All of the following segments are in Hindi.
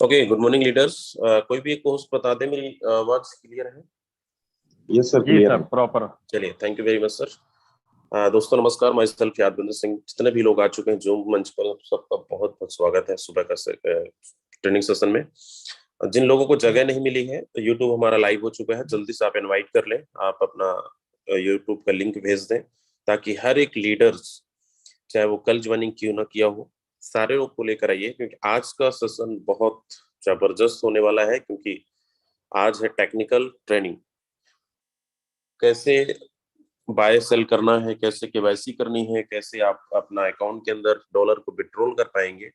Okay, good morning leaders. कोई भी एक होस्ट बता दे मेरी आवाज क्लियर है? यस सर, जी क्लियर सर, है। प्रॉपर। चलिए, thank you very much sir. दोस्तों नमस्कार, मैं सेल्फ यादविंदर सिंह। जितने भी लोग आ चुके हैं जूम मंच पर, सबका बहुत बहुत स्वागत है सुबह का ट्रेनिंग सेशन में। जिन लोगों को जगह नहीं मिली है तो यूट्यूब हमारा लाइव हो चुका है, जल्दी से आप इनवाइट कर लें। आप अपना यूट्यूब का लिंक भेज दें ताकि हर एक लीडर्स, चाहे वो कल ज्वाइनिंग क्यों ना किया हो, सारे लोग को लेकर आइए, क्योंकि आज का सेशन बहुत जबरदस्त होने वाला है। क्योंकि आज है टेक्निकल ट्रेनिंग, कैसे बाय सेल करना है, कैसे केवाईसी करनी है, कैसे आप अपना अकाउंट के अंदर डॉलर को विड्रॉल कर पाएंगे,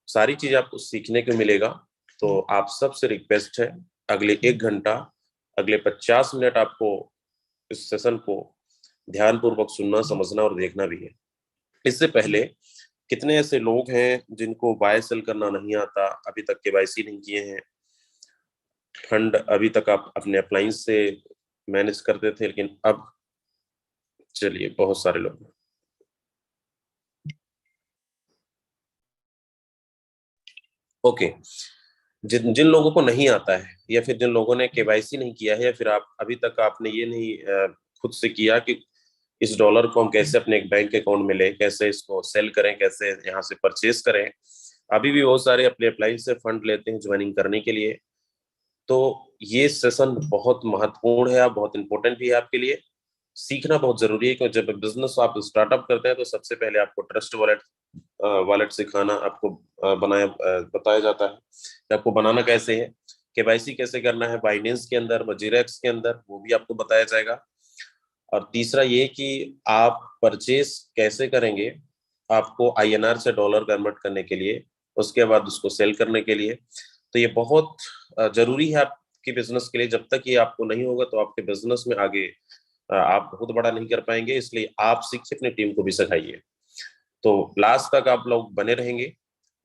सारी चीज आपको सीखने को मिलेगा। तो आप सबसे रिक्वेस्ट है, अगले 1 घंटा, अगले 50 मिनट आपको इस सेशन को ध्यानपूर्वक सुनना, समझना और देखना भी है। इससे पहले कितने ऐसे लोग हैं जिनको बाय सेल करना नहीं आता, अभी तक केवाईसी नहीं किए हैं, फंड अभी तक आप अपने अप्लायंस से मैनेज करते थे, लेकिन अब चलिए बहुत सारे लोग। ओके, जिन जिन लोगों को नहीं आता है, या फिर जिन लोगों ने केवाईसी नहीं किया है, या फिर आप अभी तक आपने ये नहीं खुद से किया कि इस डॉलर को हम कैसे अपने एक बैंक अकाउंट में लें, कैसे इसको सेल करें, कैसे यहाँ से परचेज करें। अभी भी बहुत सारे अपने अप्लाई से फंड लेते हैं ज्वाइनिंग करने के लिए। तो ये सेशन बहुत महत्वपूर्ण है, बहुत इंपॉर्टेंट भी है आपके लिए। सीखना बहुत जरूरी है, क्योंकि जब बिजनेस आप स्टार्टअप करते हैं तो सबसे पहले आपको ट्रस्ट वॉलेट सिखाना आपको बताया जाता है कि आपको बनाना कैसे है, केवाईसी कैसे करना है बाइनेंस के अंदर, वजीरेक्स के अंदर, वो भी आपको बताया जाएगा। और तीसरा ये कि आप परचेस कैसे करेंगे, आपको आईएनआर से डॉलर कन्वर्ट करने के लिए, उसके बाद उसको सेल करने के लिए। तो ये बहुत जरूरी है आपके बिजनेस के लिए। जब तक ये आपको नहीं होगा तो आपके बिजनेस में आगे आप बहुत बड़ा नहीं कर पाएंगे। इसलिए आप सीखिए, अपनी टीम को भी सिखाइए। तो लास्ट तक आप लोग बने रहेंगे।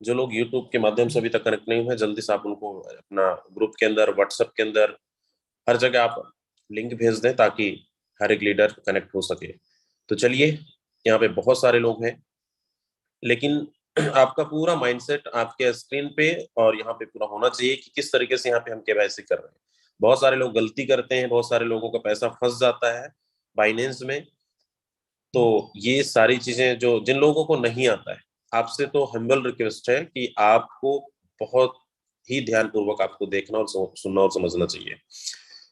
जो लोग यूट्यूब के माध्यम से अभी तक कनेक्ट नहीं हुए, जल्दी से आप उनको अपना ग्रुप के अंदर, व्हाट्सएप के अंदर, हर जगह आप लिंक भेज दें ताकि हर एक लीडर कनेक्ट हो सके। तो चलिए, यहाँ पे बहुत सारे लोग हैं, लेकिन आपका पूरा माइंडसेट आपके स्क्रीन पे और यहाँ पे पूरा होना चाहिए कि किस तरीके से यहाँ पे हम केवाईसी कर रहे हैं। बहुत सारे लोग गलती करते हैं, बहुत सारे लोगों का पैसा फंस जाता है बाइनेंस में। तो ये सारी चीजें जो जिन लोगों को नहीं आता है, आपसे तो हम्बल रिक्वेस्ट है कि आपको बहुत ही ध्यानपूर्वक आपको देखना और सुनना और समझना चाहिए।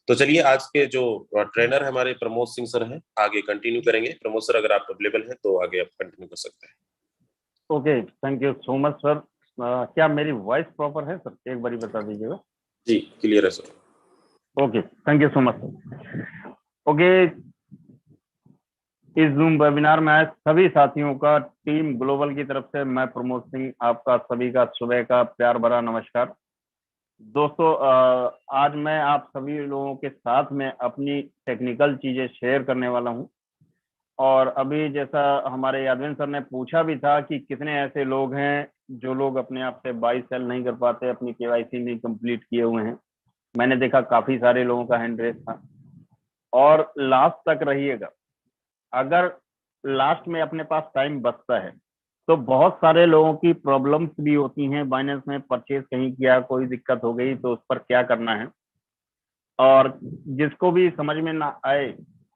तो चलिए, आज के जो ट्रेनर हमारे प्रमोद सिंह सर हैं, आगे कंटिन्यू करेंगे। प्रमोद सर, अगर आप अवेलेबल हैं तो आगे आप कंटिन्यू कर सकते हैं। Okay, thank you so much sir. क्या मेरी वॉइस प्रॉपर है सर? एक बारी बता दीजिएगा। जी, क्लियर है sir. Okay, thank you so much sir. Okay, इस जूम वेबिनार में आए सभी साथियों का टीम ग्लोबल की तरफ से मैं प्रमोद सिंह आपका सभी का सुबह का प्यार भरा नमस्कार। दोस्तों, आज मैं आप सभी लोगों के साथ में अपनी टेक्निकल चीजें शेयर करने वाला हूं। और अभी जैसा हमारे यादविन सर ने पूछा भी था कि कितने ऐसे लोग हैं जो लोग अपने आप से बाई सेल नहीं कर पाते, अपनी केवाईसी नहीं कंप्लीट किए हुए हैं। मैंने देखा काफी सारे लोगों का हैंड रेस था। और लास्ट तक रहिएगा। अगर लास्ट में अपने पास टाइम बचता है तो बहुत सारे लोगों की प्रॉब्लम्स भी होती हैं। बाइनेंस में परचेज कहीं किया, कोई दिक्कत हो गई तो उस पर क्या करना है। और जिसको भी समझ में ना आए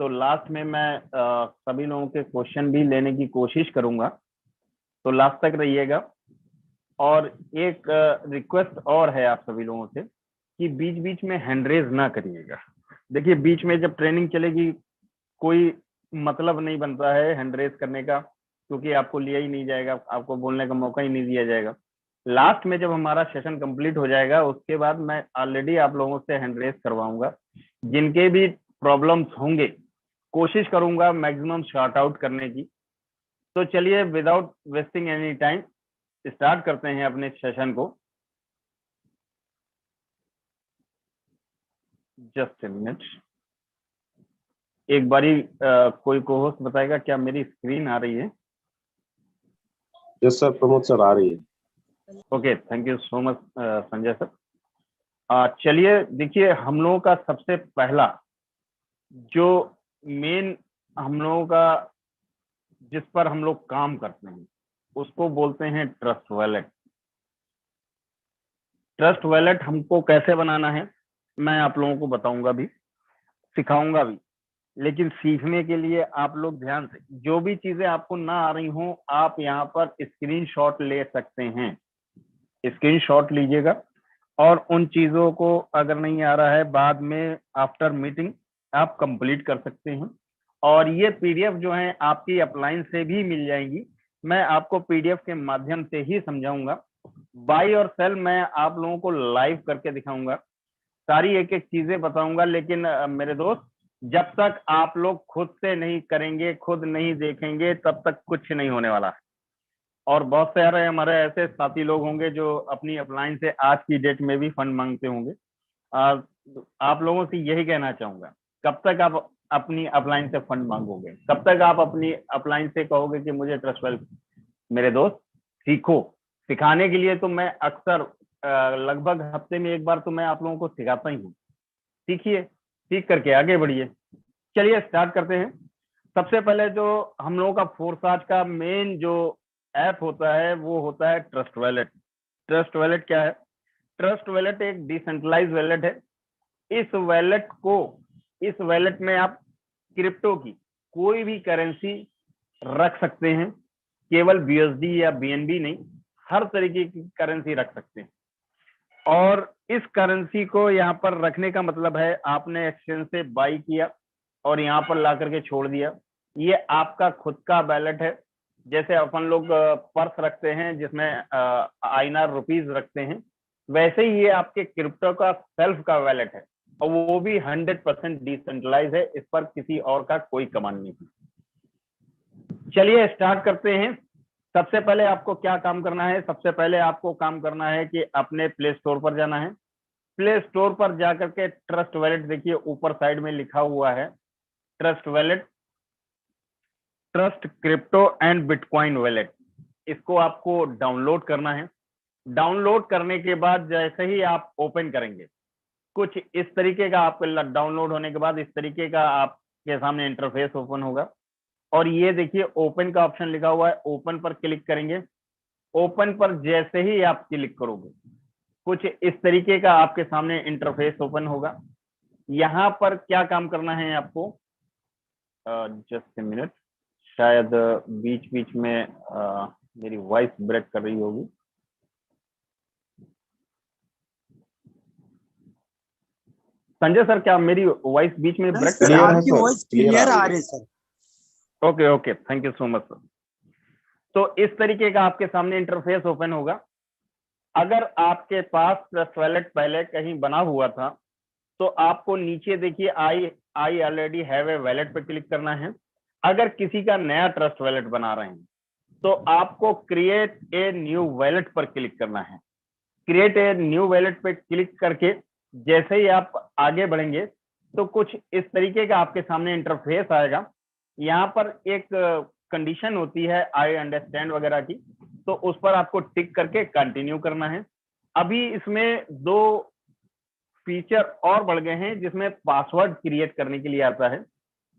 तो लास्ट में मैं सभी लोगों के क्वेश्चन भी लेने की कोशिश करूंगा। तो लास्ट तक रहिएगा। और एक रिक्वेस्ट और है आप सभी लोगों से कि बीच बीच में हैंड रेज ना करिएगा। देखिए, बीच में जब ट्रेनिंग चलेगी कोई मतलब नहीं बनता है हैंड रेज करने का, क्योंकि आपको लिया ही नहीं जाएगा, आपको बोलने का मौका ही नहीं दिया जाएगा। लास्ट में जब हमारा सेशन कंप्लीट हो जाएगा उसके बाद मैं ऑलरेडी आप लोगों से हैंड रेज करवाऊंगा। जिनके भी प्रॉब्लम्स होंगे कोशिश करूंगा मैक्सिमम शॉर्ट आउट करने की। तो चलिए, without wasting any time start करते हैं अपने सेशन को। जस्ट ए मिनट, एक बारी कोई को होस्ट बताएगा क्या मेरी स्क्रीन आ रही है? यस सर, प्रमोद सर आ रही है। Okay, thank you so much Sanjay sir. चलिए, देखिए, हम लोगों का सबसे पहला जो मेन हम लोगों का जिस पर हम लोग काम करते हैं उसको बोलते हैं ट्रस्ट वॉलेट। ट्रस्ट वॉलेट हमको कैसे बनाना है मैं आप लोगों को बताऊंगा भी, सिखाऊंगा भी। लेकिन सीखने के लिए आप लोग ध्यान से, जो भी चीजें आपको ना आ रही हो आप यहाँ पर स्क्रीनशॉट ले सकते हैं, स्क्रीनशॉट लीजिएगा और उन चीजों को अगर नहीं आ रहा है बाद में आफ्टर मीटिंग आप कंप्लीट कर सकते हैं। और ये पीडीएफ जो है आपकी अपलाइन से भी मिल जाएंगी, मैं आपको पीडीएफ के माध्यम से ही समझाऊंगा। बाई और सेल मैं आप लोगों को लाइव करके दिखाऊंगा, सारी एक एक चीजें बताऊंगा। लेकिन मेरे दोस्त, जब तक आप लोग खुद से नहीं करेंगे, खुद नहीं देखेंगे, तब तक कुछ नहीं होने वाला है। और बहुत सारे हमारे ऐसे साथी लोग होंगे जो अपनी अपलाइन से आज की डेट में भी फंड मांगते होंगे। आप लोगों से यही कहना चाहूंगा, कब तक आप अपनी अपलाइन से फंड मांगोगे, कब तक आप अपनी अपलाइन से कहोगे कि मुझे ट्रस्ट वेल्थ। मेरे दोस्त सीखो, सिखाने के लिए तो मैं अक्सर लगभग हफ्ते में एक बार तो मैं आप लोगों को सिखाता ही हूँ। सीखिए, सीख करके आगे बढ़िए। चलिए स्टार्ट करते हैं। सबसे पहले जो हम लोगों का फोरसाज का मेन जो ऐप होता है वो होता है ट्रस्ट वॉलेट। ट्रस्ट वॉलेट क्या है? ट्रस्ट वॉलेट एक डिसेंट्रलाइज वॉलेट है। इस वॉलेट में आप क्रिप्टो की कोई भी करेंसी रख सकते हैं, केवल बीएसडी या बीएनबी नहीं, हर तरीके की करेंसी रख सकते हैं। और इस करेंसी को यहाँ पर रखने का मतलब है आपने एक्सचेंज से बाई किया और यहाँ पर ला करके छोड़ दिया, ये आपका खुद का वैलेट है। जैसे अपन लोग पर्स रखते हैं जिसमें INR रुपीज रखते हैं, वैसे ही ये आपके क्रिप्टो का सेल्फ का वैलेट है और वो भी 100% डिसेंट्रलाइज है, इस पर किसी और का कोई कमांड नहीं। चलिए स्टार्ट करते हैं। सबसे पहले आपको क्या काम करना है? सबसे पहले आपको काम करना है कि अपने प्ले स्टोर पर जाना है। प्ले स्टोर पर जाकर के ट्रस्ट वॉलेट, देखिए ऊपर साइड में लिखा हुआ है trust wallet, trust crypto and bitcoin wallet. इसको आपको डाउनलोड करना है। डाउनलोड करने के बाद जैसे ही आप ओपन करेंगे, कुछ इस तरीके का आपके डाउनलोड होने के बाद इस तरीके का आपके सामने इंटरफेस ओपन होगा। और ये देखिए ओपन का ऑप्शन लिखा हुआ है, ओपन पर क्लिक करेंगे। ओपन पर जैसे ही आप क्लिक करोगे, कुछ इस तरीके का आपके सामने इंटरफेस ओपन होगा। यहाँ पर क्या काम करना है आपको, जस्ट ए मिनट, शायद बीच बीच में मेरी वॉइस ब्रेक कर रही होगी। संजय सर, क्या मेरी वॉइस बीच में ब्रेक कर रही है? आपकी वॉइस क्लियर आ रही है sir. Okay okay, thank you so much sir. तो इस तरीके का आपके सामने इंटरफेस ओपन होगा। अगर आपके पास ट्रस्ट वॉलेट पहले कहीं बना हुआ था तो आपको नीचे देखिए I already have a wallet पे क्लिक करना है। अगर किसी का नया ट्रस्ट वॉलेट बना रहे हैं तो आपको क्रिएट ए न्यू वॉलेट पर क्लिक करना है। क्रिएट ए न्यू वॉलेट पे क्लिक करके जैसे ही आप आगे बढ़ेंगे तो कुछ इस तरीके का आपके सामने इंटरफेस आएगा। यहाँ पर एक कंडीशन होती है आई अंडरस्टैंड वगैरह की, तो उस पर आपको टिक करके कंटिन्यू करना है। अभी इसमें 2 फीचर और बढ़ गए हैं जिसमें पासवर्ड क्रिएट करने के लिए आता है।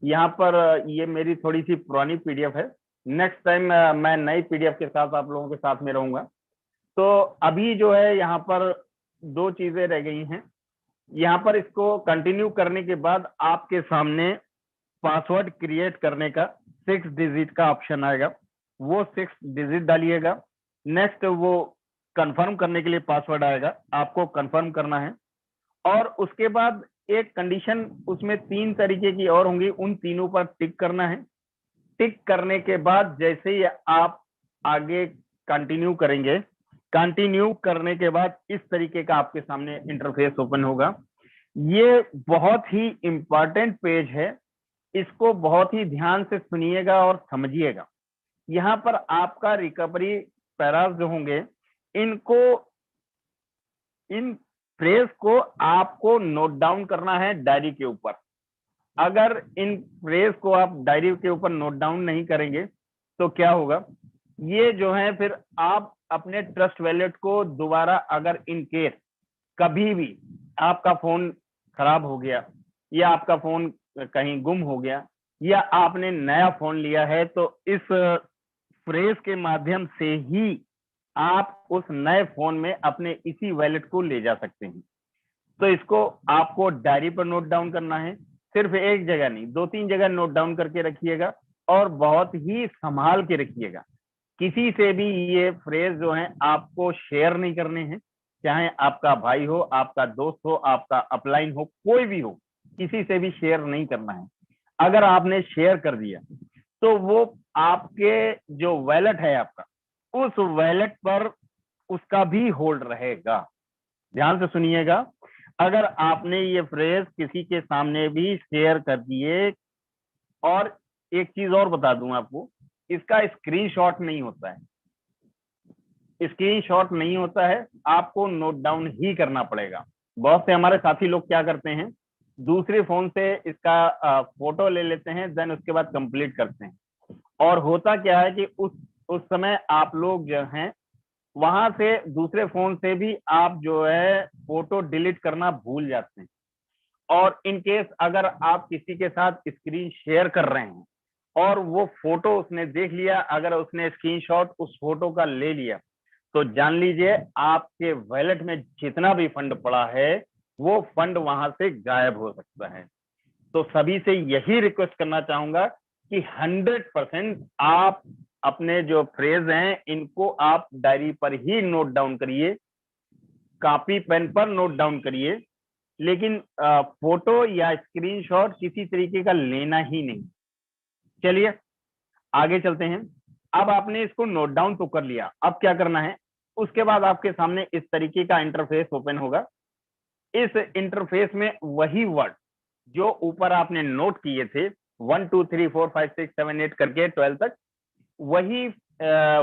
यहाँ पर ये मेरी थोड़ी सी पुरानी पीडीएफ है, नेक्स्ट टाइम मैं नई पीडीएफ के साथ आप लोगों के साथ में रहूंगा। तो अभी जो है यहाँ पर 2 चीजें रह गई हैं। यहाँ पर इसको कंटिन्यू करने के बाद आपके सामने पासवर्ड क्रिएट करने का 6 डिजिट का ऑप्शन आएगा, वो 6 डिजिट डालिएगा। नेक्स्ट वो कंफर्म करने के लिए पासवर्ड आएगा, आपको कंफर्म करना है। और उसके बाद एक कंडीशन उसमें 3 तरीके की और होंगी, उन तीनों पर टिक करना है। टिक करने के बाद जैसे ही आप आगे कंटिन्यू करेंगे, कंटिन्यू करने के बाद इस तरीके का आपके सामने इंटरफेस ओपन होगा। ये बहुत ही इंपॉर्टेंट पेज है, इसको बहुत ही ध्यान से सुनिएगा और समझिएगा। यहाँ पर आपका रिकवरी पैराज जो होंगे, इन फ्रेज को आपको नोट डाउन करना है डायरी के ऊपर। अगर इन फ्रेज को आप डायरी के ऊपर नोट डाउन नहीं करेंगे तो क्या होगा, ये जो है फिर आप अपने ट्रस्ट वॉलेट को दोबारा, अगर इन केस कभी भी आपका फोन खराब हो गया या आपका फोन कहीं गुम हो गया या आपने नया फोन लिया है, तो इस फ्रेज के माध्यम से ही आप उस नए फोन में अपने इसी वॉलेट को ले जा सकते हैं। तो इसको आपको डायरी पर नोट डाउन करना है, सिर्फ एक जगह नहीं, 2-3 जगह नोट डाउन करके रखिएगा और बहुत ही संभाल के रखिएगा। किसी से भी ये फ्रेज जो है आपको शेयर नहीं करने हैं, चाहे आपका भाई हो, आपका दोस्त हो, आपका अपलाइन हो, कोई भी हो, किसी से भी शेयर नहीं करना है। अगर आपने शेयर कर दिया तो वो आपके जो वॉलेट है आपका, उस वॉलेट पर उसका भी होल्ड रहेगा। ध्यान से सुनिएगा, अगर आपने ये फ्रेज किसी के सामने भी शेयर कर दिए, और एक चीज और बता दूं आपको, इसका स्क्रीनशॉट नहीं होता है, स्क्रीनशॉट नहीं होता है, आपको नोट डाउन ही करना पड़ेगा। बहुत से हमारे साथी लोग क्या करते हैं, दूसरे फोन से इसका फोटो ले लेते हैं, देन उसके बाद कंप्लीट करते हैं। और होता क्या है कि उस समय आप लोग जो हैं वहां से दूसरे फोन से भी आप जो है फोटो डिलीट करना भूल जाते हैं। और इन केस अगर आप किसी के साथ स्क्रीन शेयर कर रहे हैं और वो फोटो उसने देख लिया, अगर उसने स्क्रीनशॉट उस फोटो का ले लिया, तो जान लीजिए आपके वॉलेट में जितना भी फंड पड़ा है वो फंड वहां से गायब हो सकता है। तो सभी से यही रिक्वेस्ट करना चाहूंगा कि 100% आप अपने जो फ्रेज हैं इनको आप डायरी पर ही नोट डाउन करिए, कॉपी पेन पर नोट डाउन करिए, लेकिन फोटो या स्क्रीनशॉट किसी तरीके का लेना ही नहीं। चलिए आगे चलते हैं। अब आपने इसको नोट डाउन तो कर लिया, अब क्या करना है, उसके बाद आपके सामने इस तरीके का इंटरफेस ओपन होगा। इस इंटरफेस में वही वर्ड जो ऊपर आपने नोट किए थे 1 2 3 4 5 6 7 8 करके 12 तक, वही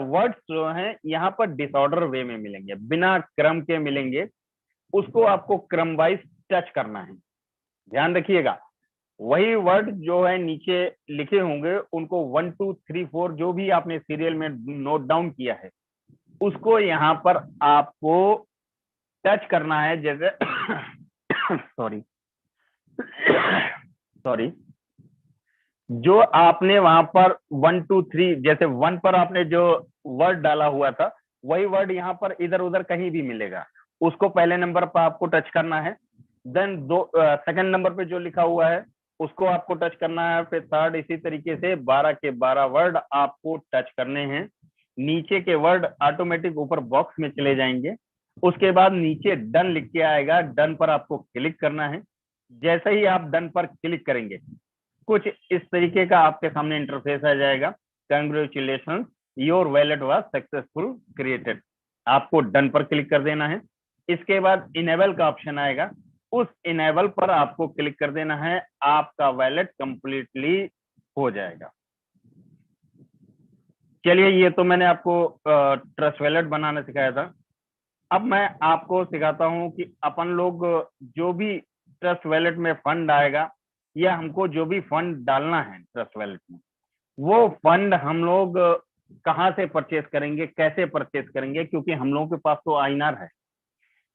वर्ड्स जो हैं यहाँ पर डिसऑर्डर वे में मिलेंगे, बिना क्रम के मिलेंगे। उसको आपको क्रम वाइज टच करना है। ध्यान रखिएगा, वही वर्ड जो है नीचे लिखे होंगे उनको 1 2 3 4 जो भी आपने सीरियल में नोट डाउन किया है उसको यहाँ पर आपको टच करना है। जैसे सॉरी जो आपने वहां पर 1 2 3 जैसे 1 पर आपने जो वर्ड डाला हुआ था वही वर्ड यहाँ पर इधर उधर कहीं भी मिलेगा, उसको पहले नंबर पर आपको टच करना है। देन सेकंड नंबर पे जो लिखा हुआ है उसको आपको टच करना है, फिर थर्ड, इसी तरीके से 12 के 12 वर्ड आपको टच करने हैं। नीचे के वर्ड ऑटोमेटिक ऊपर बॉक्स में चले जाएंगे। उसके बाद नीचे डन लिख के आएगा, डन पर आपको क्लिक करना है। जैसे ही आप डन पर क्लिक करेंगे कुछ इस तरीके का आपके सामने इंटरफेस आ जाएगा, congratulation your wallet was successful created. आपको डन पर क्लिक कर देना है। इसके बाद इनेबल का ऑप्शन आएगा, उस इनेबल पर आपको क्लिक कर देना है, आपका वॉलेट कंप्लीटली हो जाएगा। चलिए ये तो मैंने आपको ट्रस्ट वॉलेट बनाना सिखाया था। अब मैं आपको सिखाता हूं कि अपन लोग जो भी ट्रस्ट वॉलेट में फंड आएगा या हमको जो भी फंड डालना है ट्रस्ट वॉलेट में, वो फंड हम लोग कहाँ से परचेस करेंगे, कैसे परचेस करेंगे, क्योंकि हम लोगों के पास तो आईएनआर है।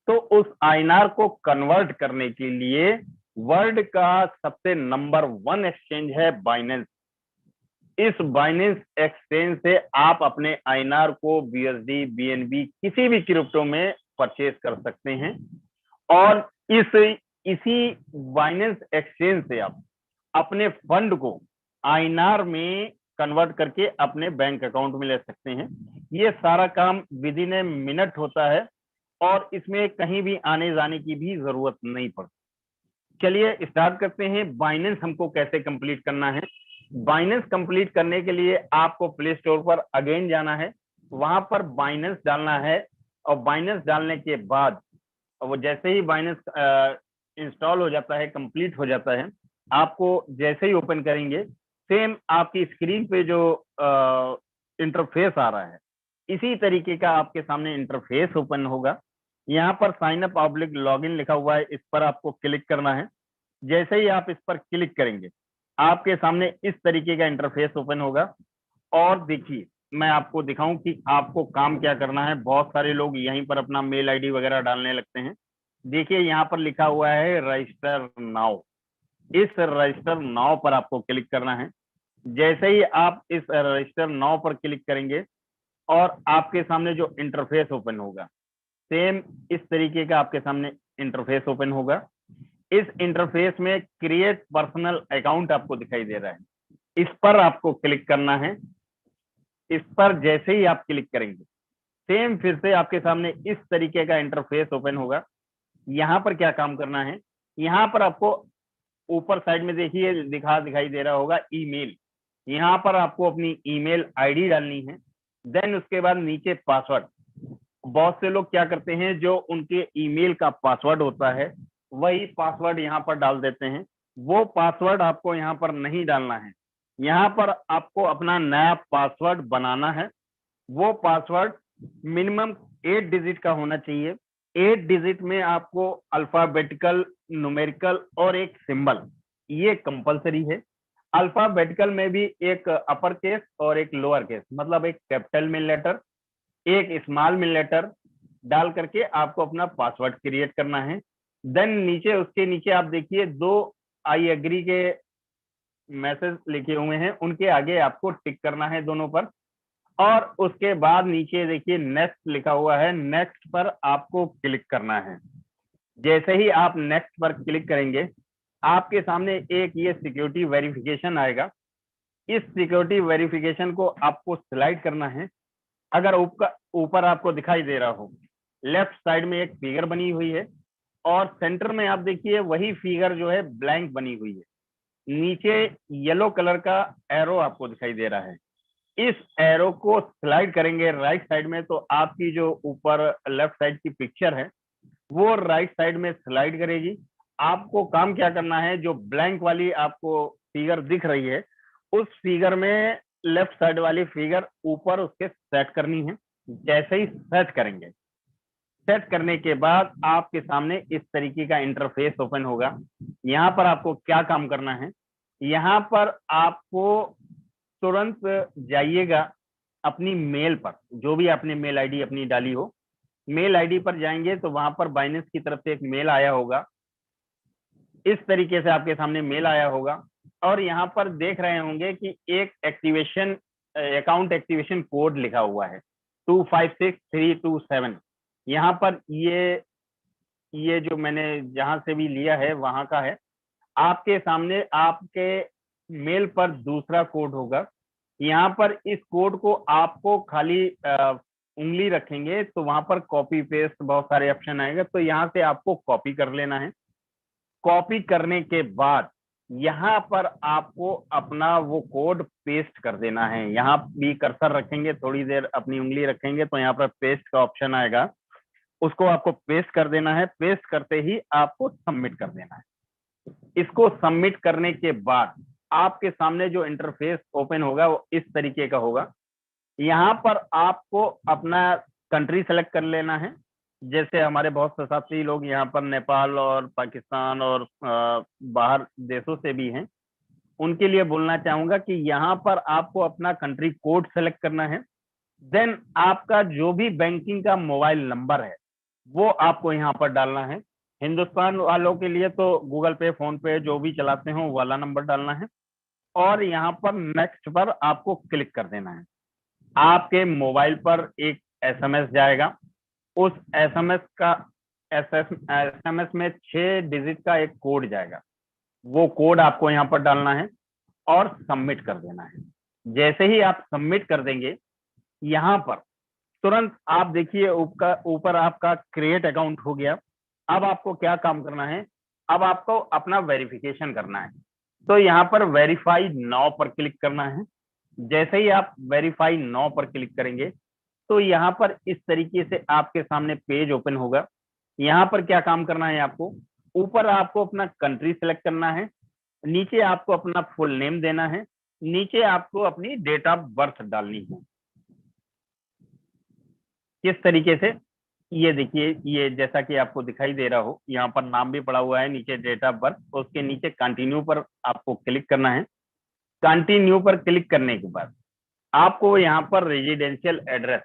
तो उस आईएनआर को कन्वर्ट करने के लिए वर्ल्ड का सबसे नंबर 1 एक्सचेंज है बाइनेंस। इस बाइनेंस एक्सचेंज से आप अपने आईएनआर को बीएसडी, बीएनबी किसी भी क्रिप्टो में परचेस कर सकते हैं। और इसी बाइनेंस एक्सचेंज से आप अपने फंड को आईएनआर में कन्वर्ट करके अपने बैंक अकाउंट में ले सकते हैं। ये सारा काम विद इन ए मिनट होता है और इसमें कहीं भी आने जाने की भी जरूरत नहीं पड़ती। चलिए स्टार्ट करते हैं। बाइनेंस हमको कैसे कंप्लीट करना है। बाइनेंस कंप्लीट करने के लिए आपको प्ले स्टोर पर अगेन जाना है, वहां पर बाइनेंस डालना है और बाइनेंस डालने के बाद वो जैसे ही बाइनेंस इंस्टॉल हो जाता है, कंप्लीट हो जाता है, आपको जैसे ही ओपन करेंगे सेम आपकी स्क्रीन पे जो इंटरफेस आ रहा है इसी तरीके का आपके सामने इंटरफेस ओपन होगा। यहाँ पर साइन अप ऑब्लिक लॉगिन लिखा हुआ है, इस पर आपको क्लिक करना है। जैसे ही आप इस पर क्लिक करेंगे आपके सामने इस तरीके का इंटरफेस ओपन होगा। और देखिए मैं आपको दिखाऊं कि आपको काम क्या करना है। बहुत सारे लोग यहीं पर अपना मेल आईडी वगैरह डालने लगते हैं। देखिए यहाँ पर लिखा हुआ है रजिस्टर नाउ, इस रजिस्टर नाउ पर आपको क्लिक करना है। जैसे ही आप इस रजिस्टर नाउ पर क्लिक करेंगे और आपके सामने जो इंटरफेस ओपन होगा सेम इस तरीके का आपके सामने इंटरफेस ओपन होगा। इस इंटरफेस में क्रिएट पर्सनल अकाउंट आपको दिखाई दे रहा है, इस पर आपको क्लिक करना है। इस पर जैसे ही आप क्लिक करेंगे सेम फिर से आपके सामने इस तरीके का इंटरफेस ओपन होगा। यहाँ पर क्या काम करना है, यहाँ पर आपको ऊपर साइड में देखिए दिखाई दे रहा होगा ईमेल। यहाँ पर आपको अपनी ईमेल आईडी डालनी है। देन उसके बाद नीचे पासवर्ड। बहुत से लोग क्या करते हैं, जो उनके ईमेल का पासवर्ड होता है वही पासवर्ड यहाँ पर डाल देते हैं। वो पासवर्ड आपको यहाँ पर नहीं डालना है, यहाँ पर आपको अपना नया पासवर्ड बनाना है। वो पासवर्ड मिनिमम 8 डिजिट का होना चाहिए। 8 डिजिट में आपको अल्फाबेटिकल, न्यूमेरिकल और एक सिंबल, ये कंपलसरी है। अल्फाबेटिकल में भी एक अपर केस और एक लोअर केस, मतलब एक कैपिटल में लेटर, एक स्मॉल में लेटर डाल करके आपको अपना पासवर्ड क्रिएट करना है। देन नीचे, उसके नीचे आप देखिए 2 आई एग्री के मैसेज लिखे हुए हैं, उनके आगे आपको टिक करना है दोनों पर। और उसके बाद नीचे देखिए नेक्स्ट लिखा हुआ है, नेक्स्ट पर आपको क्लिक करना है। जैसे ही आप नेक्स्ट पर क्लिक करेंगे आपके सामने एक ये सिक्योरिटी वेरिफिकेशन आएगा। इस सिक्योरिटी वेरिफिकेशन को आपको स्लाइड करना है। अगर ऊपर आपको दिखाई दे रहा हो, लेफ्ट साइड में एक फिगर बनी हुई है और सेंटर में आप देखिए वही फिगर जो है ब्लैंक बनी हुई है। नीचे येलो कलर का एरो आपको दिखाई दे रहा है। इस एरो को स्लाइड करेंगे राइट साइड में तो आपकी जो ऊपर लेफ्ट साइड की पिक्चर है वो राइट साइड में स्लाइड करेगी। आपको काम क्या करना है, जो ब्लैंक वाली आपको फिगर दिख रही है उस फिगर में लेफ्ट साइड वाली फिगर ऊपर उसके सेट करनी है। जैसे ही सेट करेंगे, सेट करने के बाद आपके सामने इस तरीके का इंटरफेस ओपन होगा। यहाँ पर आपको क्या काम करना है, यहाँ पर आपको तुरंत जाइएगा अपनी मेल पर, जो भी आपने मेल आईडी अपनी डाली हो, मेल आईडी पर जाएंगे तो वहां पर बाइनेंस की तरफ से एक मेल आया होगा। इस तरीके से आपके सामने मेल आया होगा और यहाँ पर देख रहे होंगे कि एक एक्टिवेशन अकाउंट एक्टिवेशन कोड लिखा हुआ है 256327। यहाँ पर ये जो मैंने जहां से भी लिया है वहां का है। आपके सामने आपके मेल पर दूसरा कोड होगा। यहाँ पर इस कोड को आपको खाली उंगली रखेंगे तो वहां पर कॉपी पेस्ट बहुत सारे ऑप्शन आएंगे, तो यहाँ से आपको कॉपी कर लेना है। कॉपी करने के बाद यहाँ पर आपको अपना वो कोड पेस्ट कर देना है। यहाँ भी कर्सर रखेंगे, थोड़ी देर अपनी उंगली रखेंगे तो यहाँ पर पेस्ट का ऑप्शन आएगा, उसको आपको पेस्ट कर देना है। पेस्ट करते ही आपको सबमिट कर देना है। इसको सबमिट करने के बाद आपके सामने जो इंटरफेस ओपन होगा वो इस तरीके का होगा। यहाँ पर आपको अपना कंट्री सेलेक्ट कर लेना है। जैसे हमारे बहुत से साथी लोग यहाँ पर नेपाल और पाकिस्तान और बाहर देशों से भी हैं, उनके लिए बोलना चाहूंगा कि यहाँ पर आपको अपना कंट्री कोड सेलेक्ट करना है। देन आपका जो भी बैंकिंग का मोबाइल नंबर है वो आपको यहाँ पर डालना है। हिंदुस्तान वालों के लिए तो गूगल पे, फोन पे जो भी चलाते हो वाला नंबर डालना है और यहाँ पर नेक्स्ट पर आपको क्लिक कर देना है। आपके मोबाइल पर एक एसएमएस जाएगा। उस एसएमएस में 6 डिजिट का एक कोड जाएगा। वो कोड आपको यहाँ पर डालना है और सबमिट कर देना है। जैसे ही आप सबमिट कर देंगे यहाँ पर तुरंत आप देखिए ऊपर आपका क्रिएट अकाउंट हो गया। अब आपको क्या काम करना है, अब आपको अपना वेरिफिकेशन करना है। तो यहाँ पर वेरीफाई नाउ पर क्लिक करना है। जैसे ही आप वेरीफाई नाउ पर क्लिक करेंगे तो यहाँ पर इस तरीके से आपके सामने पेज ओपन होगा। यहाँ पर क्या काम करना है, आपको ऊपर आपको अपना कंट्री सेलेक्ट करना है, नीचे आपको अपना फुल नेम देना है, नीचे आपको अपनी डेट ऑफ बर्थ डालनी है। किस तरीके से, ये देखिए, ये जैसा कि आपको दिखाई दे रहा हो यहाँ पर नाम भी पड़ा हुआ है, नीचे डेट ऑफ बर्थ, उसके नीचे कंटिन्यू पर आपको क्लिक करना है। कंटिन्यू पर क्लिक करने के बाद आपको यहाँ पर रेजिडेंशियल एड्रेस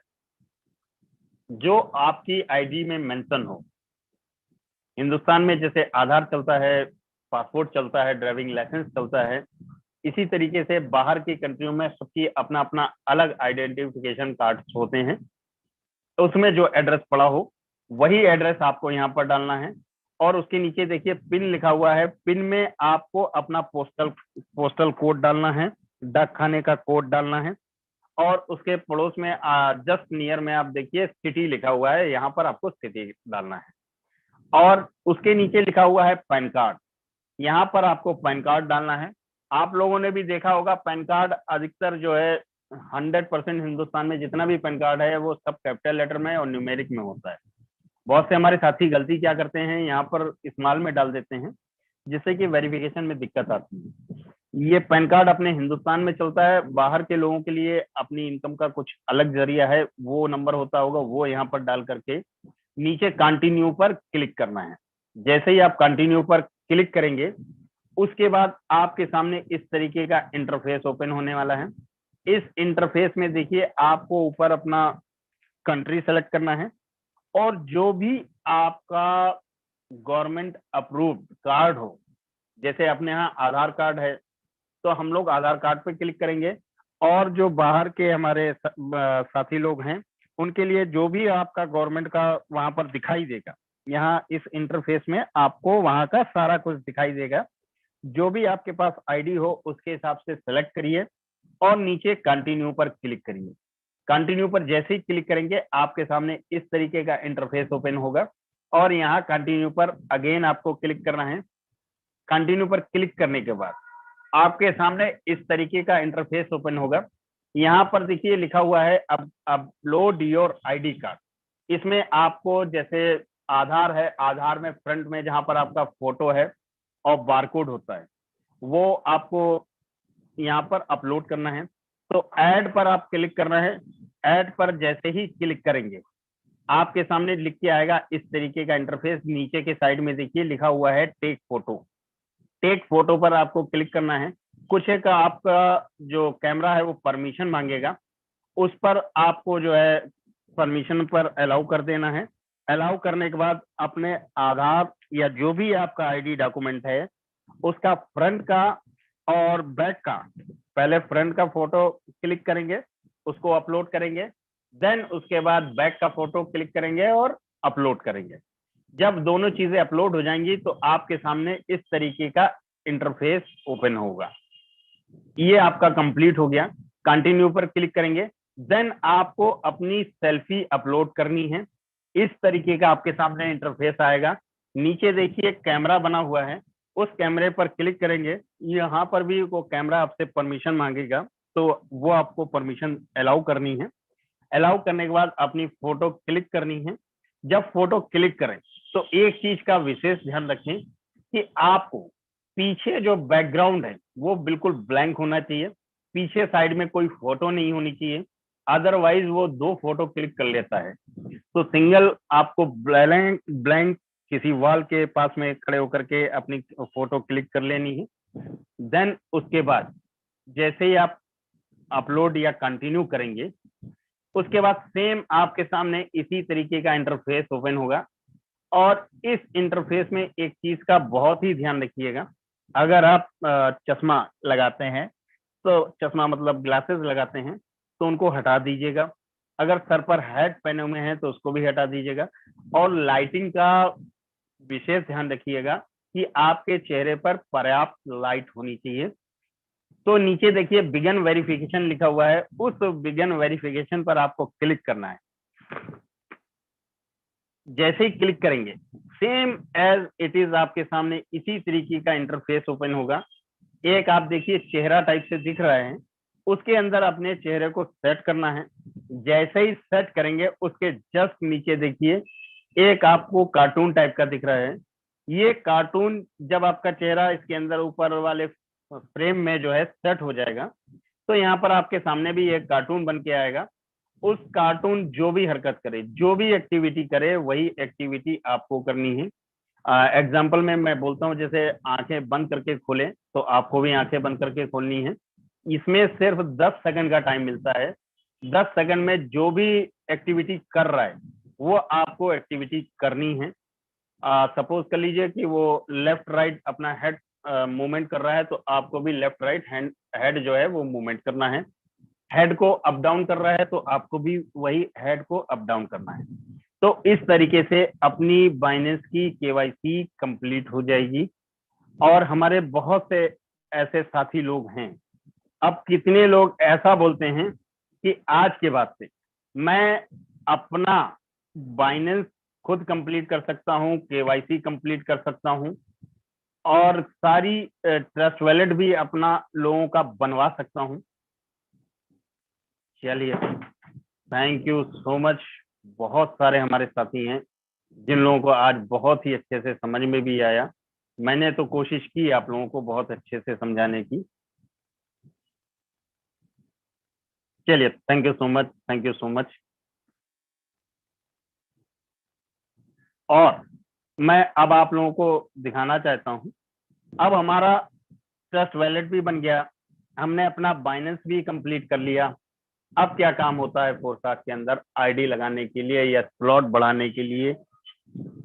जो आपकी आईडी में मेंशन हो, हिंदुस्तान में जैसे आधार चलता है, पासपोर्ट चलता है, ड्राइविंग लाइसेंस चलता है, इसी तरीके से बाहर की कंट्रियों में सबकी अपना अपना अलग आइडेंटिफिकेशन कार्ड्स होते हैं, तो उसमें जो एड्रेस पड़ा हो वही एड्रेस आपको यहाँ पर डालना है। और उसके नीचे देखिए पिन लिखा हुआ है, पिन में आपको अपना पोस्टल कोड डालना है, डाक खाने का कोड डालना है। और उसके पड़ोस में जस्ट नियर में आप देखिए सिटी लिखा हुआ है, यहाँ पर आपको सिटी डालना है। और उसके नीचे लिखा हुआ है पैन कार्ड, यहाँ पर आपको पैन कार्ड डालना है। आप लोगों ने भी देखा होगा पैन कार्ड अधिकतर जो है 100% हिंदुस्तान में जितना भी पैन कार्ड है वो सब कैपिटल लेटर में और न्यूमेरिक में होता है। बहुत से हमारे साथी गलती क्या करते हैं, यहाँ पर स्मॉल में डाल देते हैं, जिससे कि वेरिफिकेशन में दिक्कत आती है। ये पैन कार्ड अपने हिंदुस्तान में चलता है, बाहर के लोगों के लिए अपनी इनकम का कुछ अलग जरिया है, वो नंबर होता होगा, वो यहाँ पर डाल करके नीचे कंटिन्यू पर क्लिक करना है। जैसे ही आप कंटिन्यू पर क्लिक करेंगे उसके बाद आपके सामने इस तरीके का इंटरफेस ओपन होने वाला है। इस इंटरफेस में देखिए आपको ऊपर अपना कंट्री सेलेक्ट करना है और जो भी आपका गवर्नमेंट अप्रूव्ड कार्ड हो, जैसे अपने यहाँ आधार कार्ड है तो हम लोग आधार कार्ड पे क्लिक करेंगे। और जो बाहर के हमारे साथी लोग हैं उनके लिए जो भी आपका गवर्नमेंट का वहां पर दिखाई देगा, यहाँ इस इंटरफेस में आपको वहां का सारा कुछ दिखाई देगा। जो भी आपके पास आईडी हो उसके हिसाब से सेलेक्ट करिए और नीचे कंटिन्यू पर क्लिक करिए। कंटिन्यू पर जैसे ही क्लिक करेंगे आपके सामने इस तरीके का इंटरफेस ओपन होगा और यहाँ कंटिन्यू पर अगेन आपको क्लिक करना है। कंटिन्यू पर क्लिक करने के बाद आपके सामने इस तरीके का इंटरफेस ओपन होगा। यहाँ पर देखिए लिखा हुआ है अपलोड योर आईडी कार्ड। इसमें आपको जैसे आधार है, आधार में फ्रंट में जहां पर आपका फोटो है और बारकोड होता है वो आपको यहाँ पर अपलोड करना है। तो ऐड पर आप क्लिक करना है। ऐड पर जैसे ही क्लिक करेंगे आपके सामने लिख के आएगा इस तरीके का इंटरफेस। नीचे के साइड में देखिए लिखा हुआ है टेक फोटो। टेक फोटो पर आपको क्लिक करना है। कुछ एक आपका जो कैमरा है वो परमिशन मांगेगा, उस पर आपको जो है परमिशन पर अलाउ कर देना है। अलाउ करने के बाद अपने आधार या जो भी आपका आईडी डॉक्यूमेंट है उसका फ्रंट का और बैक का, पहले फ्रंट का फोटो क्लिक करेंगे, उसको अपलोड करेंगे, देन उसके बाद बैक का फोटो क्लिक करेंगे और अपलोड करेंगे। जब दोनों चीजें अपलोड हो जाएंगी तो आपके सामने इस तरीके का इंटरफेस ओपन होगा। ये आपका कंप्लीट हो गया। कंटिन्यू पर क्लिक करेंगे, देन आपको अपनी सेल्फी अपलोड करनी है। इस तरीके का आपके सामने इंटरफेस आएगा। नीचे देखिए कैमरा बना हुआ है, उस कैमरे पर क्लिक करेंगे। यहाँ पर भी वो कैमरा आपसे परमिशन मांगेगा तो वो आपको परमिशन अलाउ करनी है। अलाउ करने के बाद अपनी फोटो क्लिक करनी है। जब फोटो क्लिक करें तो एक चीज का विशेष ध्यान रखें कि आपको पीछे जो बैकग्राउंड है वो बिल्कुल ब्लैंक होना चाहिए, पीछे साइड में कोई फोटो नहीं होनी चाहिए, अदरवाइज वो 2 फोटो क्लिक कर लेता है। तो सिंगल आपको ब्लैंक किसी वॉल के पास में खड़े होकर के अपनी फोटो क्लिक कर लेनी है। देन उसके बाद जैसे ही आप अपलोड या कंटिन्यू करेंगे उसके बाद सेम आपके सामने इसी तरीके का इंटरफेस ओपन होगा। और इस इंटरफेस में एक चीज का बहुत ही ध्यान रखिएगा, अगर आप चश्मा लगाते हैं तो चश्मा मतलब ग्लासेस लगाते हैं तो उनको हटा दीजिएगा। अगर सर पर हैट पहने हुए हैं तो उसको भी हटा दीजिएगा। और लाइटिंग का विशेष ध्यान रखिएगा कि आपके चेहरे पर पर्याप्त लाइट होनी चाहिए। तो नीचे देखिए बिगन वेरिफिकेशन लिखा हुआ है, उस बिगन वेरिफिकेशन पर आपको क्लिक करना है। जैसे ही क्लिक करेंगे सेम एज इट इज आपके सामने इसी तरीके का इंटरफेस ओपन होगा। एक आप देखिए चेहरा टाइप से दिख रहा है, उसके अंदर अपने चेहरे को सेट करना है। जैसे ही सेट करेंगे उसके जस्ट नीचे देखिए एक आपको कार्टून टाइप का दिख रहा है। ये कार्टून जब आपका चेहरा इसके अंदर ऊपर वाले फ्रेम में जो है सेट हो जाएगा तो यहाँ पर आपके सामने भी एक कार्टून बन के आएगा। उस कार्टून जो भी हरकत करे, जो भी एक्टिविटी करे, वही एक्टिविटी आपको करनी है। एग्जाम्पल में मैं बोलता हूँ, जैसे आंखें बंद करके खोले तो आपको भी आंखें बंद करके खोलनी है। इसमें सिर्फ 10 सेकंड का टाइम मिलता है। 10 सेकंड में जो भी एक्टिविटी कर रहा है वो आपको एक्टिविटी करनी है। सपोज कर लीजिए कि वो लेफ्ट राइट अपना हेड मूवमेंट कर रहा है तो आपको भी लेफ्ट राइट हैंड हेड जो है वो मूवमेंट करना है। हेड को अप डाउन कर रहा है तो आपको भी वही हेड को अप डाउन करना है। तो इस तरीके से अपनी बाइनेंस की केवाईसी कंप्लीट हो जाएगी। और हमारे बहुत से ऐसे साथी लोग हैं, अब कितने लोग ऐसा बोलते हैं कि आज के बाद से मैं अपना बाइनेंस खुद कंप्लीट कर सकता हूं, केवाईसी कंप्लीट कर सकता हूं और सारी ट्रस्ट वॉलेट भी अपना लोगों का बनवा सकता हूं। चलिए, थैंक यू सो मच। बहुत सारे हमारे साथी हैं जिन लोगों को आज बहुत ही अच्छे से समझ में भी आया। मैंने तो कोशिश की आप लोगों को बहुत अच्छे से समझाने की। चलिए, thank you so much, thank you so much. और मैं अब आप लोगों को दिखाना चाहता हूं, अब हमारा ट्रस्ट वॉलेट भी बन गया, हमने अपना बाइनेंस भी कंप्लीट कर लिया। अब क्या काम होता है फोरसार्ट के अंदर, आईडी लगाने के लिए या स्लॉट बढ़ाने के लिए,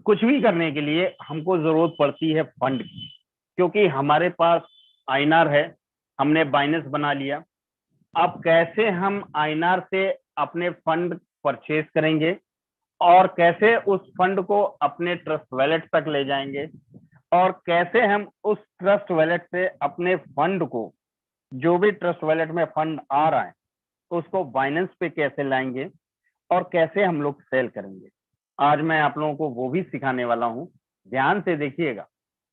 कुछ भी करने के लिए हमको जरूरत पड़ती है फंड की। क्योंकि हमारे पास आईएनआर है, हमने बाइनेंस बना लिया। अब कैसे हम आईएनआर से अपने फंड परचेज करेंगे और कैसे उस फंड को अपने ट्रस्ट वॉलेट तक ले जाएंगे और कैसे हम उस ट्रस्ट वॉलेट से अपने फंड को, जो भी ट्रस्ट वॉलेट में फंड आ रहा है, उसको बाइनेंस पे कैसे लाएंगे और कैसे हम लोग सेल करेंगे, आज मैं आप लोगों को वो भी सिखाने वाला हूं। ध्यान से देखिएगा,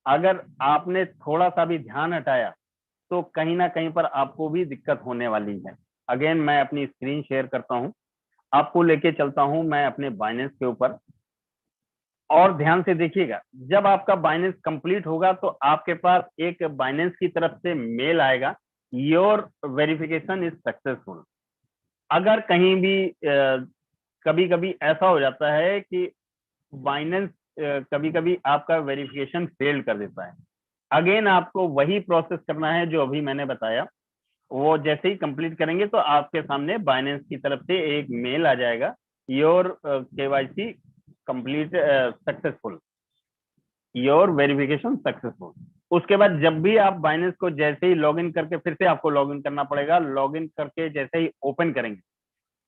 अगर आपने थोड़ा सा भी ध्यान हटाया तो कहीं ना कहीं पर आपको भी दिक्कत होने वाली है। अगेन मैं अपनी स्क्रीन शेयर करता हूं, आपको लेके चलता हूं मैं अपने बाइनेंस के ऊपर। और ध्यान से देखिएगा, जब आपका बाइनेंस कंप्लीट होगा तो आपके पास एक बाइनेंस की तरफ से मेल आएगा, योर वेरिफिकेशन इज सक्सेसफुल। अगर कहीं भी कभी कभी ऐसा हो जाता है कि बाइनेंस कभी कभी आपका वेरिफिकेशन फेल कर देता है, अगेन आपको वही प्रोसेस करना है जो अभी मैंने बताया। वो जैसे ही कंप्लीट करेंगे तो आपके सामने बाइनेंस की तरफ से एक मेल आ जाएगा, your KYC complete successful, your verification successful. उसके बाद जब भी आप बाइनेंस को जैसे ही लॉगिन करके, फिर से आपको लॉगिन करना पड़ेगा, लॉगिन करके जैसे ही ओपन करेंगे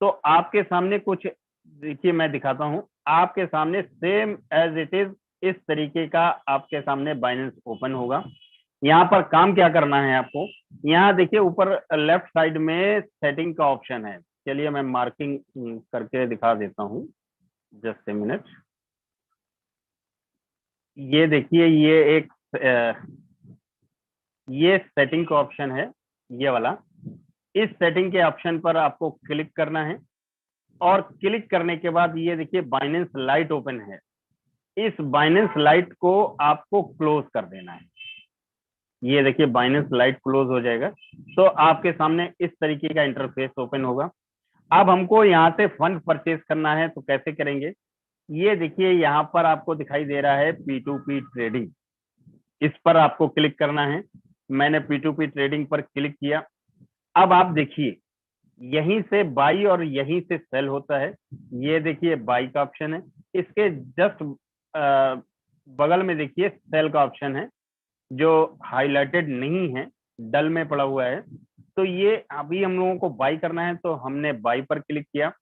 तो आपके सामने कुछ, देखिए मैं दिखाता हूं, आपके सामने सेम एज इट इज इस तरीके का आपके सामने बाइनेंस ओपन होगा। यहाँ पर काम क्या करना है आपको, यहाँ देखिए ऊपर लेफ्ट साइड में सेटिंग का ऑप्शन है। चलिए मैं मार्किंग करके दिखा देता हूँ, जस्ट ए मिनट। ये देखिए, ये सेटिंग का ऑप्शन है, ये वाला। इस सेटिंग के ऑप्शन पर आपको क्लिक करना है और क्लिक करने के बाद ये देखिए बाइनेंस लाइट ओपन है, इस बाइनेंस लाइट को आपको क्लोज कर देना है। ये देखिए बाइनेंस लाइट क्लोज हो जाएगा तो आपके सामने इस तरीके का इंटरफेस ओपन होगा। अब हमको यहाँ से फंड परचेज करना है तो कैसे करेंगे, ये देखिए यहाँ पर आपको दिखाई दे रहा है P2P ट्रेडिंग, इस पर आपको क्लिक करना है। मैंने P2P ट्रेडिंग पर क्लिक किया। अब आप देखिए यहीं से बाई और यहीं से सेल होता है। ये देखिए बाई का ऑप्शन है, इसके जस्ट बगल में देखिए सेल का ऑप्शन है जो हाईलाइटेड नहीं है, डल में पड़ा हुआ है। तो ये अभी हम लोगों को बाई करना है तो हमने बाई पर क्लिक किया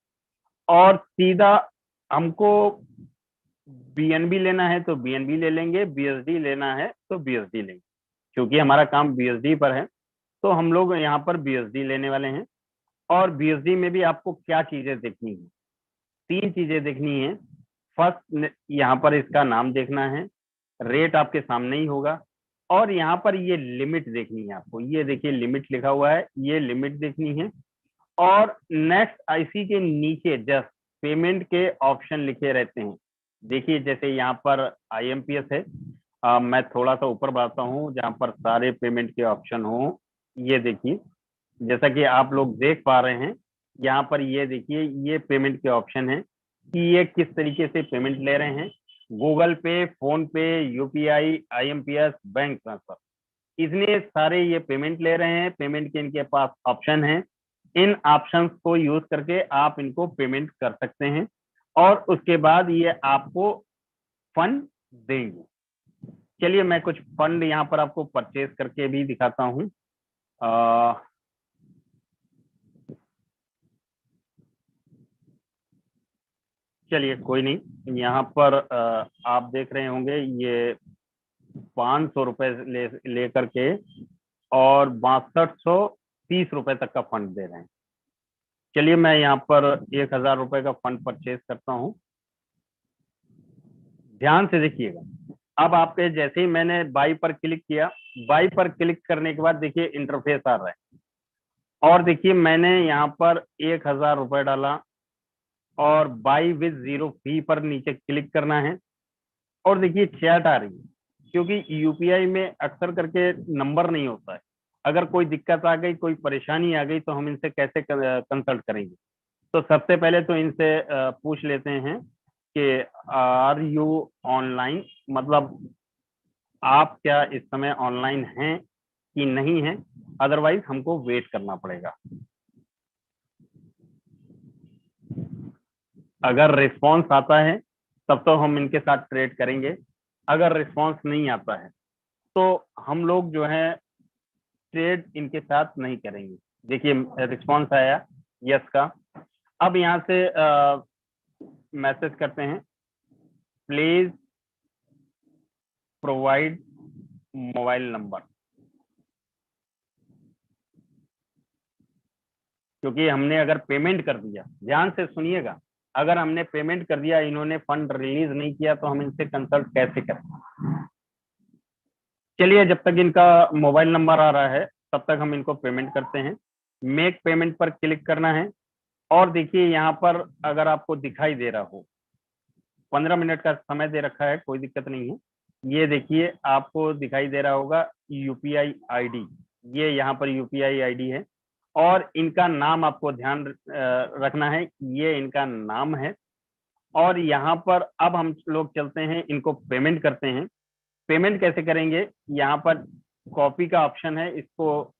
और सीधा हमको BNB लेना है तो BNB ले लेंगे, BSD लेना है तो BSD लेंगे। क्योंकि हमारा काम BSD पर है तो हम लोग यहाँ पर BSD लेने वाले हैं। और BSD में भी आपको क्या चीजें देखनी है, 3 चीजें देखनी है। फर्स्ट, यहाँ पर इसका नाम देखना है, रेट आपके सामने ही होगा। और यहाँ पर ये लिमिट देखनी है आपको, ये देखिए लिमिट लिखा हुआ है, ये लिमिट देखनी है। और नेक्स्ट IC के नीचे जस्ट पेमेंट के ऑप्शन लिखे रहते हैं। देखिए जैसे यहाँ पर IMPS है, मैं थोड़ा सा ऊपर बढ़ाता हूँ जहाँ पर सारे पेमेंट के ऑप्शन हो। ये देखिए जैसा कि आप लोग देख पा रहे हैं, यहाँ पर ये देखिए ये पेमेंट के ऑप्शन है कि ये किस तरीके से पेमेंट ले रहे हैं, गूगल पे, फोन पे, UPI, IMPS, बैंक ट्रांसफर, इतने सारे ये पेमेंट ले रहे हैं। पेमेंट के इनके पास ऑप्शन है, इन ऑप्शंस को यूज करके आप इनको पेमेंट कर सकते हैं और उसके बाद ये आपको फंड देंगे। चलिए मैं कुछ फंड यहाँ पर आपको परचेज करके भी दिखाता हूँ। चलिए कोई नहीं, यहाँ पर आप देख रहे होंगे ये 500 रुपए ले करके और 6230 रुपए तक का फंड दे रहे हैं। चलिए मैं यहाँ पर 1000 रुपए का फंड परचेज करता हूँ। ध्यान से देखिएगा, अब आपके जैसे ही मैंने बाई पर क्लिक किया, बाई पर क्लिक करने के बाद देखिए इंटरफेस आ रहा है और देखिए मैंने यहाँ पर 1000 रुपए डाला और बाई विद 0 फी पर नीचे क्लिक करना है और देखिए चैट आ रही है, क्योंकि यूपीआई में अक्सर करके नंबर नहीं होता है। अगर कोई दिक्कत आ गई, कोई परेशानी आ गई तो हम इनसे कैसे कंसल्ट करेंगे? तो सबसे पहले तो इनसे पूछ लेते हैं कि आर यू ऑनलाइन, मतलब आप क्या इस समय ऑनलाइन हैं कि नहीं है, अदरवाइज हमको वेट करना पड़ेगा। अगर रिस्पॉन्स आता है तब तो हम इनके साथ ट्रेड करेंगे, अगर रिस्पॉन्स नहीं आता है तो हम लोग जो है ट्रेड इनके साथ नहीं करेंगे। देखिए रिस्पॉन्स आया यस का। अब यहाँ से मैसेज करते हैं, प्लीज प्रोवाइड मोबाइल नंबर, क्योंकि हमने अगर पेमेंट कर दिया, ध्यान से सुनिएगा, अगर हमने पेमेंट कर दिया, इन्होंने फंड रिलीज नहीं किया तो हम इनसे कंसल्ट कैसे करें? चलिए जब तक इनका मोबाइल नंबर आ रहा है तब तक हम इनको पेमेंट करते हैं। मेक पेमेंट पर क्लिक करना है और देखिए यहाँ पर अगर आपको दिखाई दे रहा हो 15 मिनट का समय दे रखा है, कोई दिक्कत नहीं है। ये देखिए आपको दिखाई दे रहा होगा यूपीआई आईडी, ये यहाँ पर यूपीआई आईडी है और इनका नाम आपको ध्यान रखना है, ये इनका नाम है। और यहाँ पर अब हम लोग चलते हैं, इनको पेमेंट करते हैं। पेमेंट कैसे करेंगे? यहाँ पर कॉपी का ऑप्शन है, इसको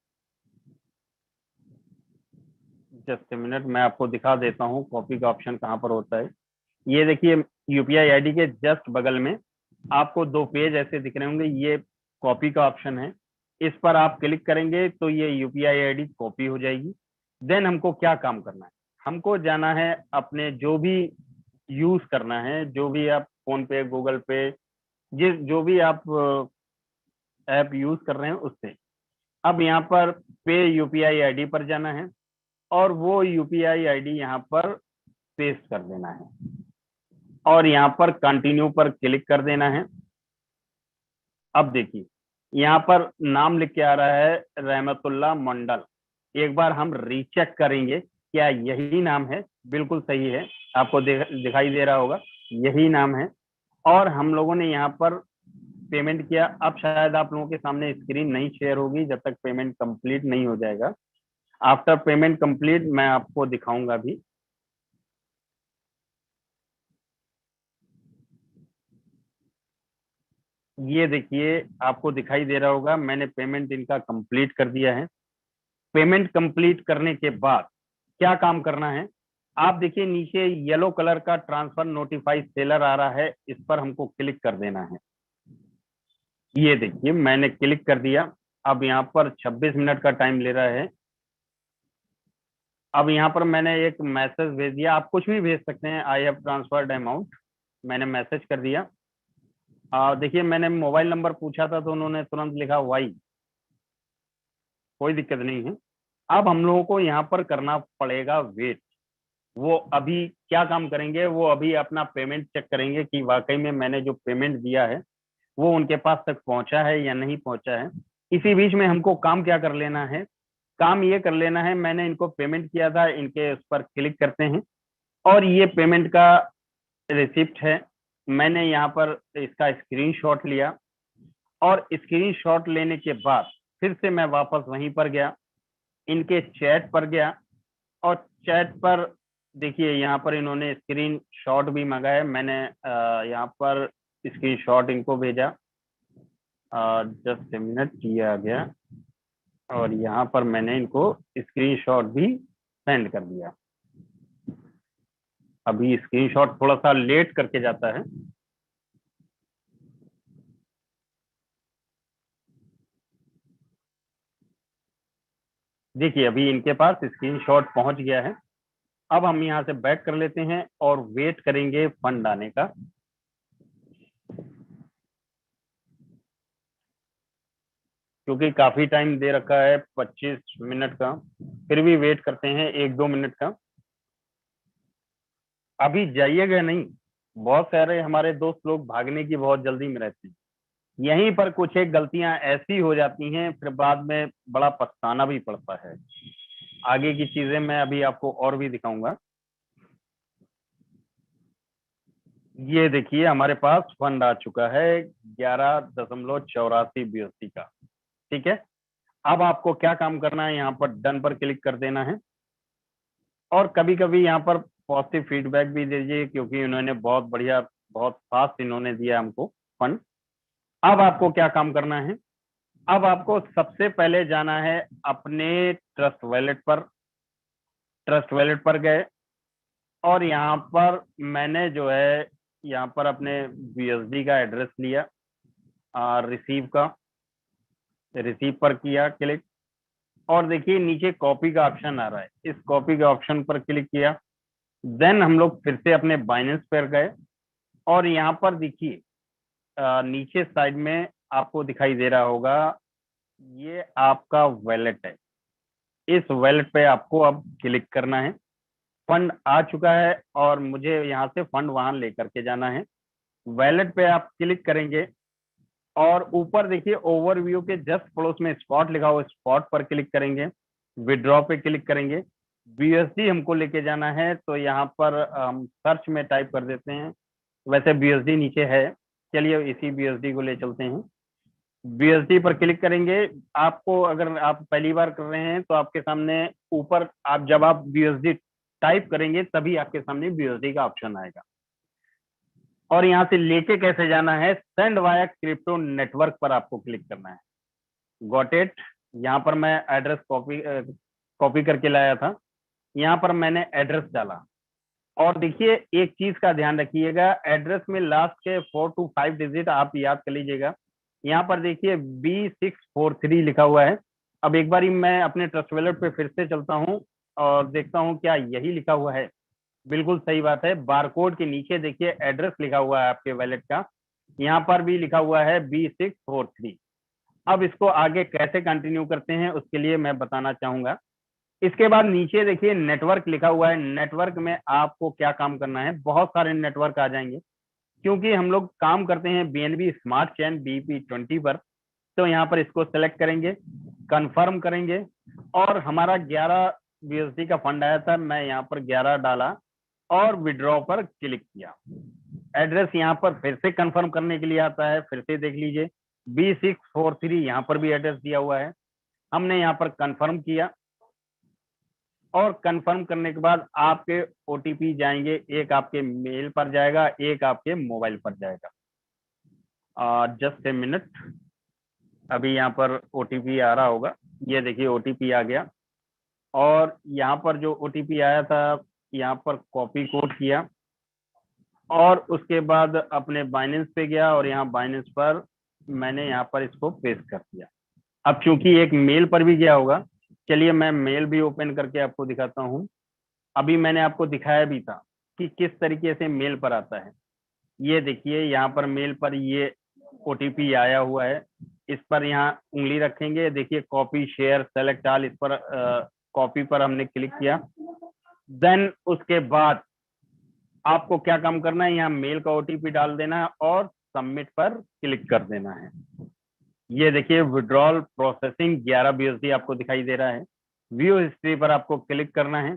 जस्ट ए मिनट मैं आपको दिखा देता हूँ कॉपी का ऑप्शन कहाँ पर होता है। ये देखिए यूपीआई आईडी के जस्ट बगल में आपको 2 पेज ऐसे दिख रहे होंगे, ये कॉपी का ऑप्शन है, इस पर आप क्लिक करेंगे तो ये यूपीआई आईडी कॉपी हो जाएगी। देन हमको क्या काम करना है? हमको जाना है अपने जो भी यूज करना है, जो भी आप फोन पे, गूगल पे, जो भी आप ऐप यूज कर रहे हैं उससे। अब यहाँ पर पे यूपीआई आईडी पर जाना है और वो यूपीआई आईडी यहाँ पर पेस्ट कर देना है और यहाँ पर कंटिन्यू पर क्लिक कर देना है। अब देखिए यहाँ पर नाम लिख के आ रहा है रहमतुल्लाह मंडल। एक बार हम रीचेक करेंगे क्या यही नाम है। बिल्कुल सही है, आपको दिखाई दे रहा होगा यही नाम है और हम लोगों ने यहाँ पर पेमेंट किया। अब शायद आप लोगों के सामने स्क्रीन नहीं शेयर होगी जब तक पेमेंट कंप्लीट नहीं हो जाएगा। आफ्टर पेमेंट कंप्लीट मैं आपको दिखाऊंगा भी। ये देखिए आपको दिखाई दे रहा होगा मैंने पेमेंट इनका कंप्लीट कर दिया है। पेमेंट कंप्लीट करने के बाद क्या काम करना है? आप देखिए नीचे येलो कलर का ट्रांसफर नोटिफाई सेलर आ रहा है, इस पर हमको क्लिक कर देना है। ये देखिए मैंने क्लिक कर दिया। अब यहाँ पर 26 मिनट का टाइम ले रहा है। अब यहाँ पर मैंने एक मैसेज भेज दिया, आप कुछ भी भेज सकते हैं, आई हैव ट्रांसफर्ड अमाउंट, मैंने मैसेज कर दिया। देखिए मैंने मोबाइल नंबर पूछा था तो उन्होंने तुरंत लिखा वाई, कोई दिक्कत नहीं है। अब हम लोगों को यहाँ पर करना पड़ेगा वेट। वो अभी क्या काम करेंगे? वो अभी अपना पेमेंट चेक करेंगे कि वाकई में मैंने जो पेमेंट दिया है वो उनके पास तक पहुंचा है या नहीं पहुंचा है। इसी बीच में हमको काम क्या कर लेना है? काम ये कर लेना है, मैंने इनको पेमेंट किया था, इनके उस पर क्लिक करते हैं और ये पेमेंट का रिसिप्ट है। मैंने यहाँ पर इसका स्क्रीनशॉट लिया और स्क्रीनशॉट लेने के बाद फिर से मैं वापस वहीं पर गया, इनके चैट पर गया और चैट पर देखिए यहाँ पर इन्होंने स्क्रीनशॉट भी मंगाया। मैंने यहाँ पर स्क्रीनशॉट इनको भेजा, जस्ट ए मिनट, ये आ गया और यहाँ पर मैंने इनको स्क्रीनशॉट भी सेंड कर दिया। अभी स्क्रीनशॉट थोड़ा सा लेट करके जाता है। देखिए अभी इनके पास स्क्रीनशॉट पहुंच गया है। अब हम यहाँ से बैक कर लेते हैं और वेट करेंगे फंड आने का। क्योंकि काफी टाइम दे रखा है 25 मिनट का, फिर भी वेट करते हैं 1-2 मिनट का। अभी जाइएगा नहीं, बहुत सारे हमारे दोस्त लोग भागने की बहुत जल्दी में रहते हैं। यहीं पर कुछ एक गलतियां ऐसी हो जाती हैं, फिर बाद में बड़ा पछताना भी पड़ता है। आगे की चीजें मैं अभी आपको और भी दिखाऊंगा। ये देखिए हमारे पास फंड आ चुका है 11.84 BSC का। ठीक है, अब आपको क्या काम करना है, यहाँ पर डन पर क्लिक कर देना है। और कभी कभी यहाँ पर पॉजिटिव फीडबैक भी दीजिए, क्योंकि उन्होंने बहुत बढ़िया, बहुत फास्ट इन्होंने दिया हमको फंड। अब आपको क्या काम करना है, अब आपको सबसे पहले जाना है अपने ट्रस्ट वॉलेट पर। ट्रस्ट वॉलेट पर गए और यहाँ पर मैंने जो है यहाँ पर अपने BSD का एड्रेस लिया, रिसीव का, रिसीव पर किया क्लिक। और देखिए नीचे कॉपी का ऑप्शन आ रहा है, इस कॉपी के ऑप्शन पर क्लिक किया। देन हम लोग फिर से अपने बाइनेंस पर गए और यहाँ पर देखिए नीचे साइड में आपको दिखाई दे रहा होगा, ये आपका वॉलेट है। इस वॉलेट पे आपको अब क्लिक करना है। फंड आ चुका है और मुझे यहाँ से फंड वहां लेकर के जाना है। वॉलेट पे आप क्लिक करेंगे और ऊपर देखिए ओवरव्यू के जस्ट पड़ोस में स्पॉट लिखा हुआ, स्पॉट पर क्लिक करेंगे, विड्रॉ पे क्लिक करेंगे। BSD हमको लेके जाना है, तो यहाँ पर हम सर्च में टाइप कर देते हैं। वैसे BSD नीचे है, चलिए इसी BSD को ले चलते हैं। BSD पर क्लिक करेंगे। आपको अगर आप पहली बार कर रहे हैं तो आपके सामने ऊपर आप जब आप BSD टाइप करेंगे तभी आपके सामने BSD का ऑप्शन आएगा। और यहाँ से लेके कैसे जाना है, सेंड वाया क्रिप्टो नेटवर्क पर आपको क्लिक करना है। Got it. यहाँ पर मैं एड्रेस कॉपी करके लाया था, यहाँ पर मैंने एड्रेस डाला। और देखिए एक चीज का ध्यान रखिएगा, एड्रेस में लास्ट के 4 to 5 डिजिट आप याद कर लीजिएगा। यहाँ पर देखिए B643 लिखा हुआ है। अब एक बारी मैं अपने ट्रस्ट वॉलेट पे फिर से चलता हूँ और देखता हूँ क्या यही लिखा हुआ है। बिल्कुल सही बात है, बारकोड के नीचे देखिए एड्रेस लिखा हुआ है आपके वॉलेट का, यहाँ पर भी लिखा हुआ है B643। अब इसको आगे कैसे कंटिन्यू करते हैं उसके लिए मैं बताना चाहूंगा। इसके बाद नीचे देखिए नेटवर्क लिखा हुआ है। नेटवर्क में आपको क्या काम करना है, बहुत सारे नेटवर्क आ जाएंगे, क्योंकि हम लोग काम करते हैं BNB स्मार्ट चेन BP20 पर। तो यहाँ पर इसको सेलेक्ट करेंगे, कंफर्म करेंगे और हमारा 11 BSD का फंड आया था, मैं यहाँ पर 11 डाला और विड्रॉ पर क्लिक किया। एड्रेस यहाँ पर फिर से कंफर्म करने के लिए आता है, फिर से देख लीजिए B643 यहाँ पर भी एड्रेस दिया हुआ है। हमने यहाँ पर कंफर्म किया और कंफर्म करने के बाद आपके OTP जाएंगे, एक आपके मेल पर जाएगा, एक आपके मोबाइल पर जाएगा। जस्ट ए मिनट, अभी यहाँ पर OTP आ रहा होगा। ये देखिए OTP आ गया और यहाँ पर जो OTP आया था यहाँ पर कॉपी कोड किया और उसके बाद अपने बाइनेंस पे गया और यहाँ बाइनेंस पर मैंने यहाँ पर इसको पेस्ट कर दिया। अब चूंकि एक मेल पर भी गया होगा, चलिए मैं मेल भी ओपन करके आपको दिखाता हूँ। अभी मैंने आपको दिखाया भी था कि किस तरीके से मेल पर आता है। ये देखिए यहाँ पर मेल पर ये OTP आया हुआ है, इस पर यहाँ उंगली रखेंगे, देखिए कॉपी शेयर सेलेक्ट ऑल, इस पर कॉपी पर हमने क्लिक किया। देन उसके बाद आपको क्या काम करना है, यहाँ मेल का OTP डाल देना है और सबमिट पर क्लिक कर देना है। ये देखिए विड्रॉल प्रोसेसिंग 11 BSD आपको दिखाई दे रहा है। व्यू हिस्ट्री पर आपको क्लिक करना है।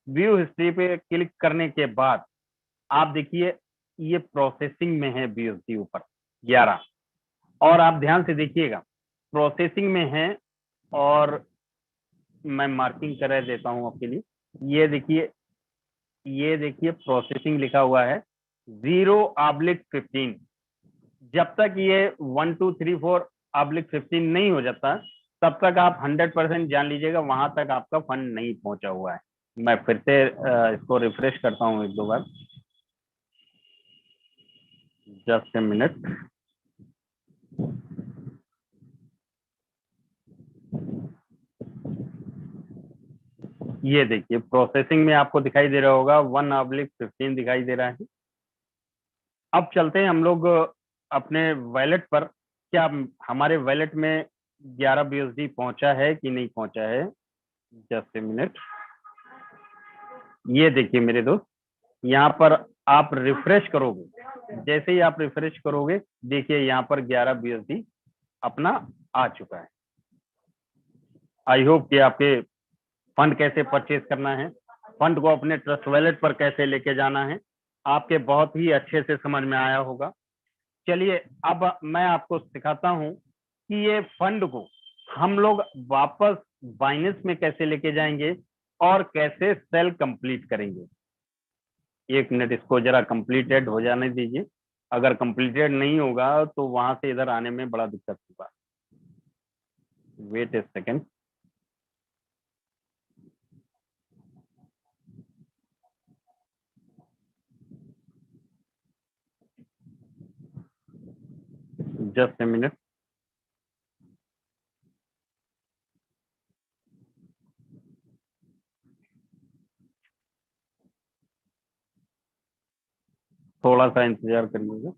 व्यू हिस्ट्री पे क्लिक करने के बाद आप देखिए ये प्रोसेसिंग में है BSD ऊपर 11, और आप ध्यान से देखिएगा प्रोसेसिंग में है। और मैं मार्किंग कर देता हूं आपके लिए, ये देखिए प्रोसेसिंग लिखा हुआ है 0/15। जब तक ये 1 2 3 4/15 नहीं हो जाता तब तक आप 100% जान लीजिएगा वहां तक आपका फंड नहीं पहुंचा हुआ है। मैं फिर से इसको रिफ्रेश करता हूँ 1-2 बार, जस्ट ए मिनट। ये देखिए प्रोसेसिंग में आपको दिखाई दे रहा होगा 1/15 दिखाई दे रहा है। अब चलते हैं हम लोग अपने वैलेट पर। क्या हमारे वैलेट में 11 BUSD पहुंचा है कि नहीं पहुंचा है? Just a minute. ये देखिए मेरे दोस्त, यहाँ पर आप रिफ्रेश करोगे, जैसे ही आप रिफ्रेश करोगे देखिए यहाँ पर 11 BUSD अपना आ चुका है। आई होप कि आपके फंड कैसे परचेज करना है, फंड को अपने ट्रस्ट वैलेट पर कैसे लेके जाना है, आपके बहुत ही अच्छे से समझ में आया होगा। चलिए अब मैं आपको सिखाता हूं कि ये फंड को हम लोग वापस बाइनेंस में कैसे लेके जाएंगे और कैसे सेल कंप्लीट करेंगे। एक मिनट, इसको जरा कंप्लीटेड हो जाने दीजिए। अगर कंप्लीटेड नहीं होगा तो वहां से इधर आने में बड़ा दिक्कत होगा। Wait a second. Just a minute. थोड़ा सा इंतजार करिएगा।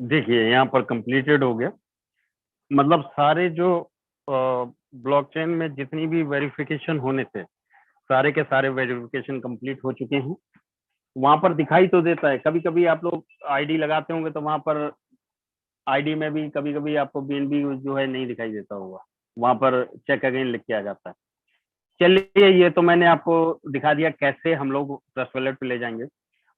देखिए यहाँ पर कंप्लीटेड हो गया, मतलब सारे जो ब्लॉकचेन में जितनी भी वेरिफिकेशन होने थे सारे के सारे वेरिफिकेशन कंप्लीट हो चुके हैं। वहां पर दिखाई तो देता है, कभी कभी आप लोग आईडी लगाते होंगे तो वहां पर आईडी में भी कभी कभी आपको बीएनबी जो है नहीं दिखाई देता होगा, वहां पर चेक अगेन लिख के आ जाता है। चलिए ये तो मैंने आपको दिखा दिया कैसे हम लोग ट्रस्ट वॉलेट पे ले जाएंगे,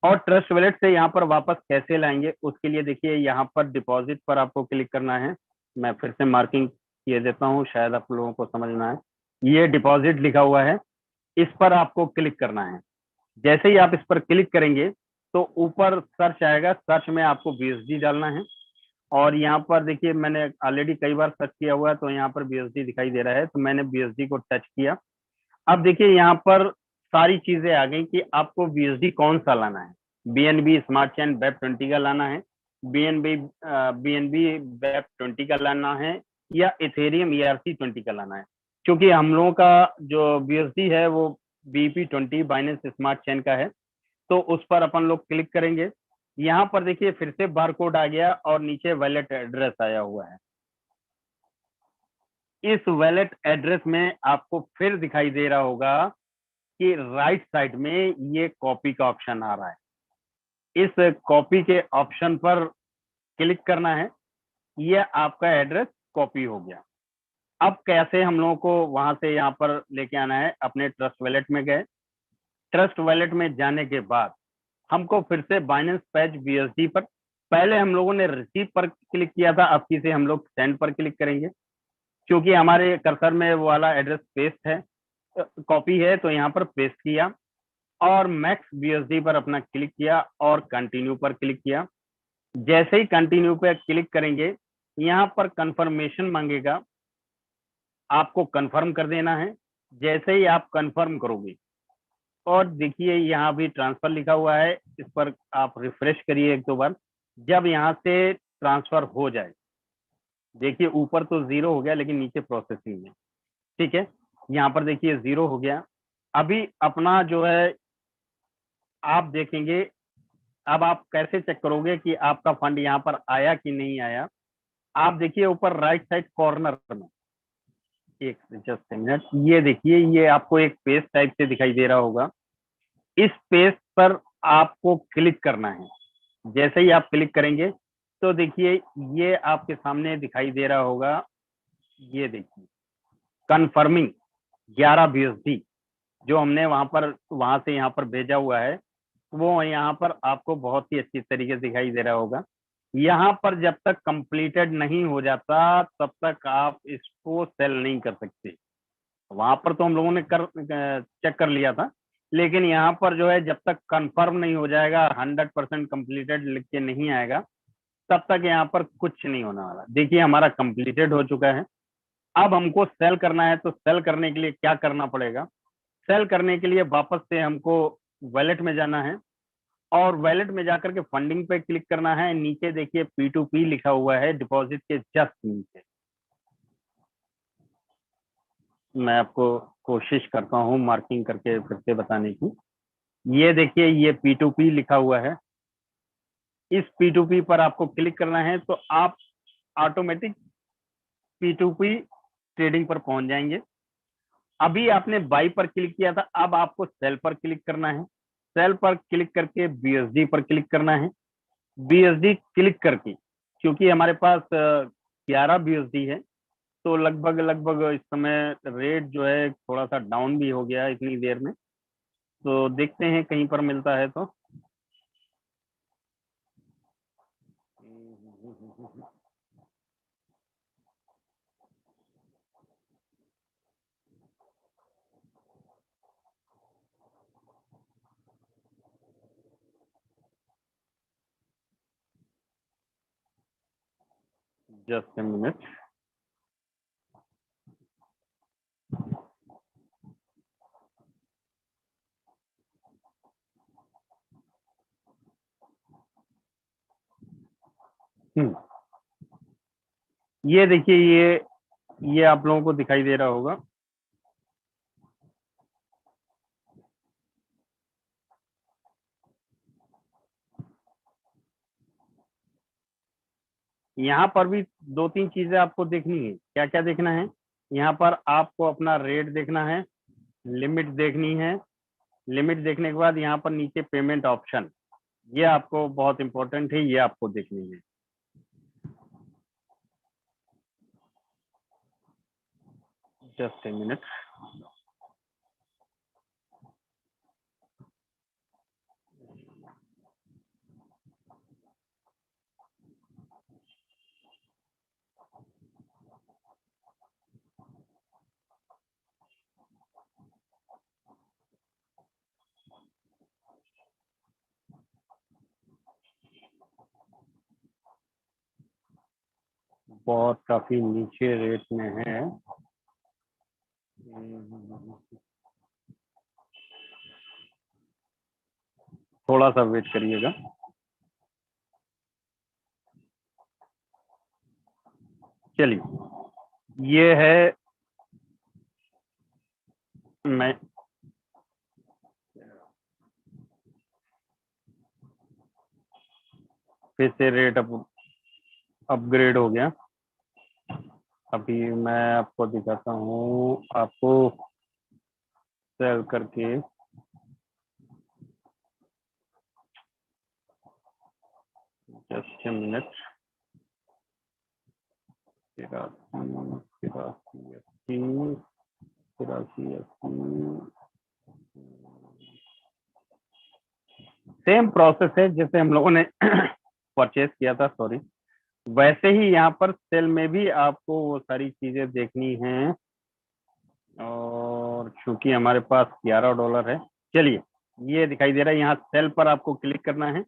और ट्रस्ट वॉलेट से यहाँ पर वापस कैसे लाएंगे उसके लिए देखिए यहाँ पर डिपॉजिट पर आपको क्लिक करना है। मैं फिर से मार्किंग किए देता हूँ, शायद आप लोगों को समझना है। ये डिपॉजिट लिखा हुआ है, इस पर आपको क्लिक करना है। जैसे ही आप इस पर क्लिक करेंगे तो ऊपर सर्च आएगा, सर्च में आपको BUSD डालना है। और यहाँ पर देखिए मैंने ऑलरेडी कई बार सर्च किया हुआ है तो यहाँ पर BUSD दिखाई दे रहा है, तो मैंने BUSD को टच किया। अब देखिए यहाँ पर सारी चीजें आ गई कि आपको BUSD कौन सा लाना है। BNB स्मार्ट चेन वेब 20 का लाना है, BNB वेब 20 का लाना है, या इथेरियम ERC 20 का लाना है। क्योंकि हम लोगों का जो BUSD है वो BP20 बाइनेंस स्मार्ट चेन का है, तो उस पर अपन लोग क्लिक करेंगे। यहाँ पर देखिए फिर से बारकोड आ गया और नीचे वैलेट एड्रेस आया हुआ है। इस वैलेट एड्रेस में आपको फिर दिखाई दे रहा होगा कि राइट साइड में ये कॉपी का ऑप्शन आ रहा है। इस कॉपी के ऑप्शन पर क्लिक करना है, ये आपका एड्रेस कॉपी हो गया। अब कैसे हम लोगों को वहां से यहाँ पर लेके आना है, अपने ट्रस्ट वैलेट में गए। ट्रस्ट वैलेट में जाने के बाद हमको फिर से बाइनेंस पैच BUSD पर, पहले हम लोगों ने रिसीव पर क्लिक किया था, अब किसे हम लोग सेंड पर क्लिक करेंगे। क्योंकि हमारे कर्सर में वो वाला एड्रेस पेस्ट है, कॉपी है, तो यहाँ पर पेस्ट किया और मैक्स BUSD पर अपना क्लिक किया और कंटिन्यू पर क्लिक किया। जैसे ही कंटिन्यू पर क्लिक करेंगे यहाँ पर कंफर्मेशन मांगेगा, आपको कंफर्म कर देना है। जैसे ही आप कंफर्म करोगे, और देखिए यहाँ भी ट्रांसफर लिखा हुआ है, इस पर आप रिफ्रेश करिए एक दो बार। जब यहाँ से ट्रांसफर हो जाए, देखिए ऊपर तो 0 हो गया लेकिन नीचे प्रोसेसिंग में, ठीक है। यहाँ पर देखिए 0 हो गया। अभी अपना जो है आप देखेंगे, अब आप कैसे चेक करोगे कि आपका फंड यहाँ पर आया कि नहीं आया। आप देखिए ऊपर राइट साइड कॉर्नर में, एक जस्ट मिनट, ये देखिए ये आपको एक पेज टाइप से दिखाई दे रहा होगा। इस पेज पर आपको क्लिक करना है। जैसे ही आप क्लिक करेंगे तो देखिए ये आपके सामने दिखाई दे रहा होगा, ये देखिए कंफर्मिंग 11 BUSD जो हमने वहां से यहाँ पर भेजा हुआ है, वो यहाँ पर आपको बहुत ही अच्छी तरीके से दिखाई दे रहा होगा। यहाँ पर जब तक कंप्लीटेड नहीं हो जाता तब तक आप इसको सेल नहीं कर सकते। वहां पर तो हम लोगों ने चेक कर लिया था, लेकिन यहाँ पर जो है जब तक कंफर्म नहीं हो जाएगा, 100% कंप्लीटेड लिख के नहीं आएगा, तब तक यहाँ पर कुछ नहीं होने वाला। देखिए हमारा कंप्लीटेड हो चुका है। अब हमको सेल करना है, तो सेल करने के लिए क्या करना पड़ेगा, सेल करने के लिए वापस से हमको वॉलेट में जाना है और वॉलेट में जाकर के फंडिंग पे क्लिक करना है। नीचे देखिए P2P लिखा हुआ है डिपॉजिट के जस्ट नीचे। मैं आपको कोशिश करता हूँ मार्किंग करके फिर से बताने की। ये देखिए ये P2P लिखा हुआ है, इस P2P पर आपको क्लिक करना है तो आप ऑटोमेटिक P2P ट्रेडिंग पर पहुंच जाएंगे। अभी आपने बाई पर क्लिक किया था, अब आपको सेल पर क्लिक करना है। सेल पर क्लिक करके BSD पर क्लिक करना है। BSD क्लिक करके, क्योंकि हमारे पास 11 BSD है तो लगभग लगभग इस समय रेट जो है थोड़ा सा डाउन भी हो गया है इतनी देर में, तो देखते हैं कहीं पर मिलता है तो। Just a minute. ये देखिए ये आप लोगों को दिखाई दे रहा होगा। यहाँ पर भी दो तीन चीजें आपको देखनी है। क्या क्या देखना है? यहाँ पर आपको अपना रेट देखना है, लिमिट देखनी है। लिमिट देखने के बाद यहाँ पर नीचे पेमेंट ऑप्शन, ये आपको बहुत इंपॉर्टेंट है, ये आपको देखनी है। Just a minute. बहुत काफी नीचे रेट में है। थोड़ा सा वेट करिएगा। चलिए ये है, मैं फिर से रेट अपग्रेड हो गया। अभी मैं आपको दिखाता हूँ, आपको सेल करके just a minute. 83 same process है जैसे हम लोगों ने परचेज किया था, सॉरी। वैसे ही यहाँ पर सेल में भी आपको वो सारी चीजें देखनी हैं, और चूंकि हमारे पास $11 है, चलिए ये दिखाई दे रहा है। यहाँ सेल पर आपको क्लिक करना है।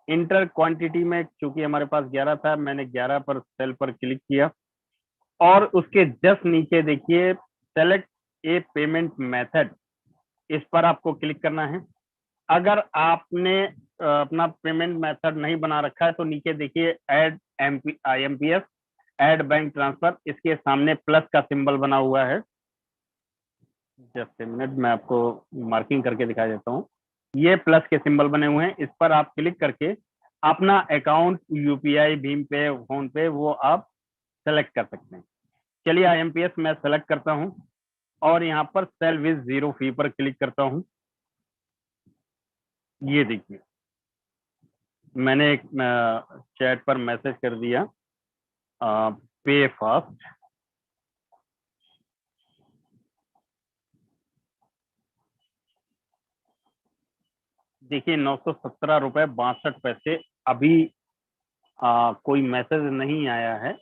इंटर क्वांटिटी में चूंकि हमारे पास 11 था, मैंने 11 पर सेल पर क्लिक किया और उसके जस्ट नीचे देखिए सेलेक्ट ए पेमेंट मेथड, इस पर आपको क्लिक करना है। अगर आपने अपना पेमेंट मेथड नहीं बना रखा है तो नीचे देखिए add IMPS, add bank transfer, इसके सामने प्लस का सिंबल बना हुआ है। जस्ट ए मिनट, मैं आपको मार्किंग करके दिखा देता हूँ। ये प्लस के सिंबल बने हुए हैं, इस पर आप क्लिक करके अपना अकाउंट UPI, भीम पे, फोन पे वो आप सेलेक्ट कर सकते हैं। चलिए IMPS मैं सेलेक्ट करता हूँ और यहाँ पर सेल विद 0 फी पर क्लिक करता हूँ। ये देखिए मैंने एक चैट पर मैसेज कर दिया, पे फास्ट। देखिए 917 रुपए 62 पैसे। अभी कोई मैसेज नहीं आया है,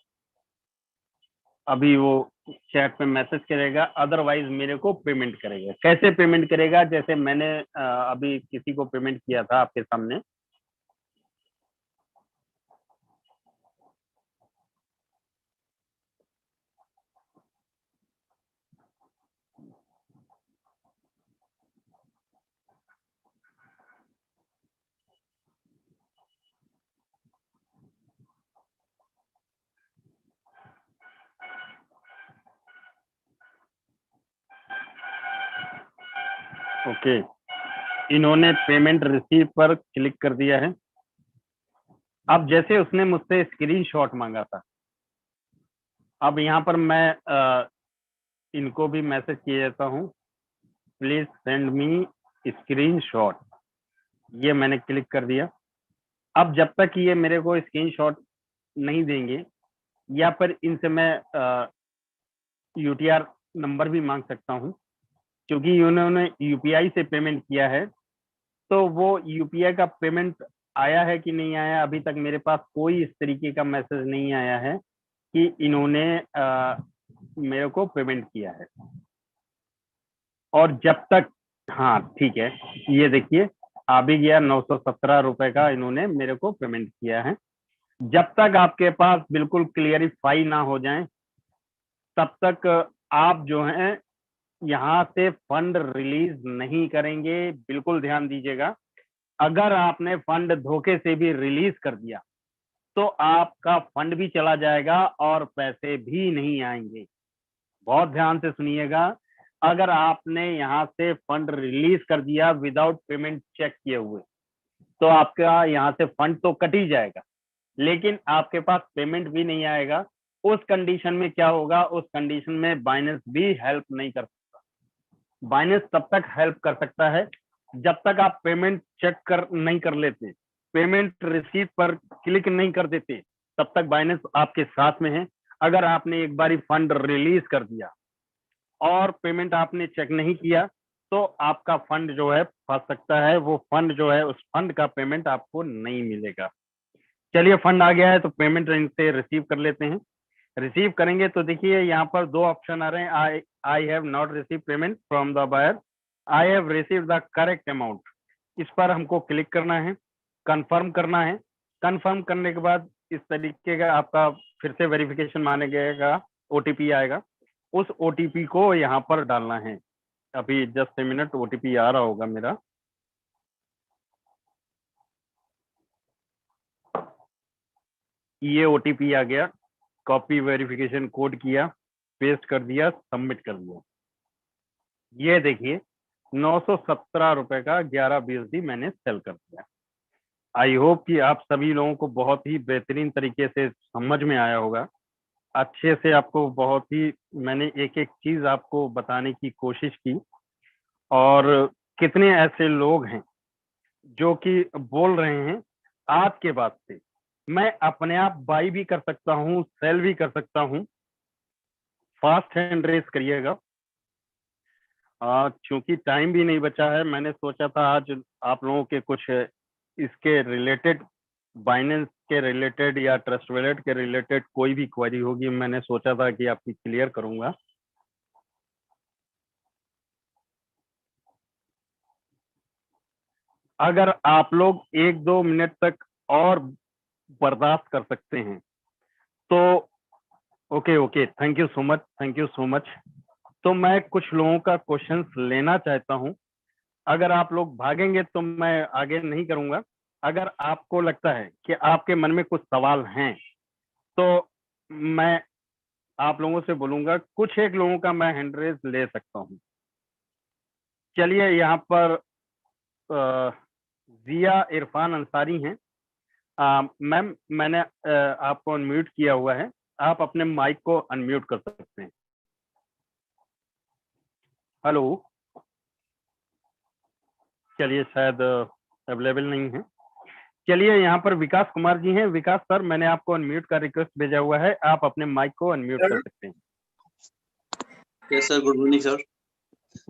अभी वो चैट पे मैसेज करेगा, अदरवाइज मेरे को पेमेंट करेगा। कैसे पेमेंट करेगा? जैसे मैंने अभी किसी को पेमेंट किया था आपके सामने, ओके, इन्होंने पेमेंट रिसीव पर क्लिक कर दिया है। अब जैसे उसने मुझसे स्क्रीनशॉट मांगा था, अब यहाँ पर मैं इनको भी मैसेज किया जाता हूँ, प्लीज सेंड मी स्क्रीनशॉट। ये मैंने क्लिक कर दिया। अब जब तक ये मेरे को स्क्रीनशॉट नहीं देंगे, या फिर इनसे मैं यूटीआर नंबर भी मांग सकता हूँ, क्योंकि उन्होंने यूपीआई से पेमेंट किया है, तो वो यूपीआई का पेमेंट आया है कि नहीं आया, अभी तक मेरे पास कोई इस तरीके का मैसेज नहीं आया है कि इन्होंने मेरे को पेमेंट किया है। और जब तक, हाँ ठीक है, ये देखिए आ भी गया 917 रुपए का इन्होंने मेरे को पेमेंट किया है। जब तक आपके पास बिल्कुल क्लियरिफाई ना हो जाए, तब तक आप जो है यहाँ से फंड रिलीज नहीं करेंगे। बिल्कुल ध्यान दीजिएगा, अगर आपने फंड धोखे से भी रिलीज कर दिया तो आपका फंड भी चला जाएगा और पैसे भी नहीं आएंगे। बहुत ध्यान से सुनिएगा, अगर आपने यहाँ से फंड रिलीज कर दिया विदाउट पेमेंट चेक किए हुए, तो आपका यहाँ से फंड तो कट ही जाएगा, लेकिन आपके पास पेमेंट भी नहीं आएगा। उस कंडीशन में क्या होगा, उस कंडीशन में बाइनेंस भी हेल्प नहीं कर सकता। बाइनेंस तब तक हेल्प कर सकता है जब तक आप पेमेंट चेक नहीं कर लेते, पेमेंट रिसीट पर क्लिक नहीं कर देते, तब तक बाइनेंस आपके साथ में है। अगर आपने एक बारी फंड रिलीज कर दिया और पेमेंट आपने चेक नहीं किया, तो आपका फंड जो है फंस सकता है। वो फंड जो है, उस फंड का पेमेंट आपको नहीं मिलेगा। चलिए, फंड आ गया है तो पेमेंट इनसे रिसीव कर लेते हैं। रिसीव करेंगे तो देखिए यहाँ पर दो ऑप्शन आ रहे हैं, I have not receive payment from the buyer, I have receive the correct amount. इस पर हमको क्लिक करना है, कंफर्म करना है। कंफर्म करने के बाद इस तरीके का आपका फिर से वेरिफिकेशन माने गएगा, ओटीपी आएगा। उस ओटीपी को यहाँ पर डालना है। अभी जस्ट ए मिनट, ओटीपी आ रहा होगा मेरा। ये ओटीपी आ गया, कॉपी वेरिफिकेशन कोड किया, पेस्ट कर दिया, सबमिट कर दिया। ये देखिए 917 रुपए का 11 मैंने सेल कर दिया। आई होप कि आप सभी लोगों को बहुत ही बेहतरीन तरीके से समझ में आया होगा। अच्छे से आपको बहुत ही मैंने एक एक चीज आपको बताने की कोशिश की। और कितने ऐसे लोग हैं जो कि बोल रहे हैं आज के बाद से मैं अपने आप बाई भी कर सकता हूँ, सेल भी कर सकता हूँ। फास्ट हैंड रेस करिएगा, क्योंकि टाइम भी नहीं बचा है। मैंने सोचा था आज आप लोगों के कुछ इसके रिलेटेड, बाइनेंस के रिलेटेड या ट्रस्ट वॉलेट के रिलेटेड कोई भी क्वेरी होगी, मैंने सोचा था कि आपकी क्लियर करूंगा। अगर आप लोग 1-2 मिनट तक और बर्दाश्त कर सकते हैं तो okay, thank you so much, thank you so much. तो मैं कुछ लोगों का क्वेश्चंस लेना चाहता हूं। अगर आप लोग भागेंगे तो मैं आगे नहीं करूंगा। अगर आपको लगता है कि आपके मन में कुछ सवाल हैं तो मैं आप लोगों से बोलूंगा, कुछ एक लोगों का मैं हैंड रेज ले सकता हूं। चलिए, यहाँ पर जिया इरफान अंसारी हैं। मैम, मैंने आपको अनम्यूट किया हुआ है, आप अपने माइक को अनम्यूट कर सकते हैं। हेलो, चलिए शायद अवेलेबल नहीं है। चलिए, यहाँ पर विकास कुमार जी हैं। विकास सर, मैंने आपको अनम्यूट का रिक्वेस्ट भेजा हुआ है, आप अपने माइक को अनम्यूट कर सकते हैं। Yes sir, good morning sir.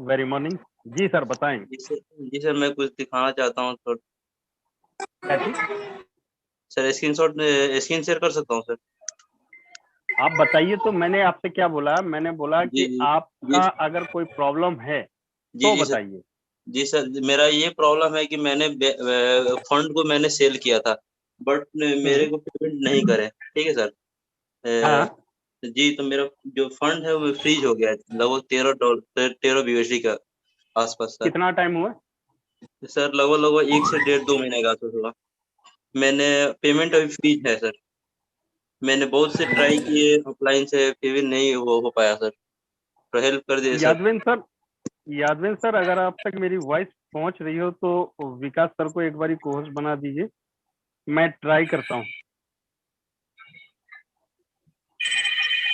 Very morning जी सर, बताएं। जी सर, मैं कुछ दिखाना चाहता हूँ सर। सर स्क्रीन शेयर कर सकता हूँ सर? आप बताइए। तो मैंने आपसे क्या बोला, मैंने बोला कि आपका अगर कोई प्रॉब्लम है तो बताइए। जी सर, मेरा ये प्रॉब्लम है कि मैंने फंड को मैंने सेल किया था, बट मेरे को पेमेंट नहीं करे। ठीक है सर। हाँ। जी, तो मेरा जो फंड है वो फ्रीज हो गया है, लगभग $13 USD का आसपास सर। कितना टाइम हुआ सर? लगभग 1 से 1.5-2 महीने का आसपास हुआ। मैंने पेमेंट अभी फ्रीज है सर। मैंने बहुत से ट्राई किए ऑफलाइन से, फिर भी नहीं हो पाया सर। तो हेल्प कर दिए सर। यादविन सर, यादवेंद्र सर, अगर आप तक मेरी वॉइस पहुंच रही हो तो विकास सर को एक बारी कोहोस्ट बना दीजिए, मैं ट्राई करता हूं।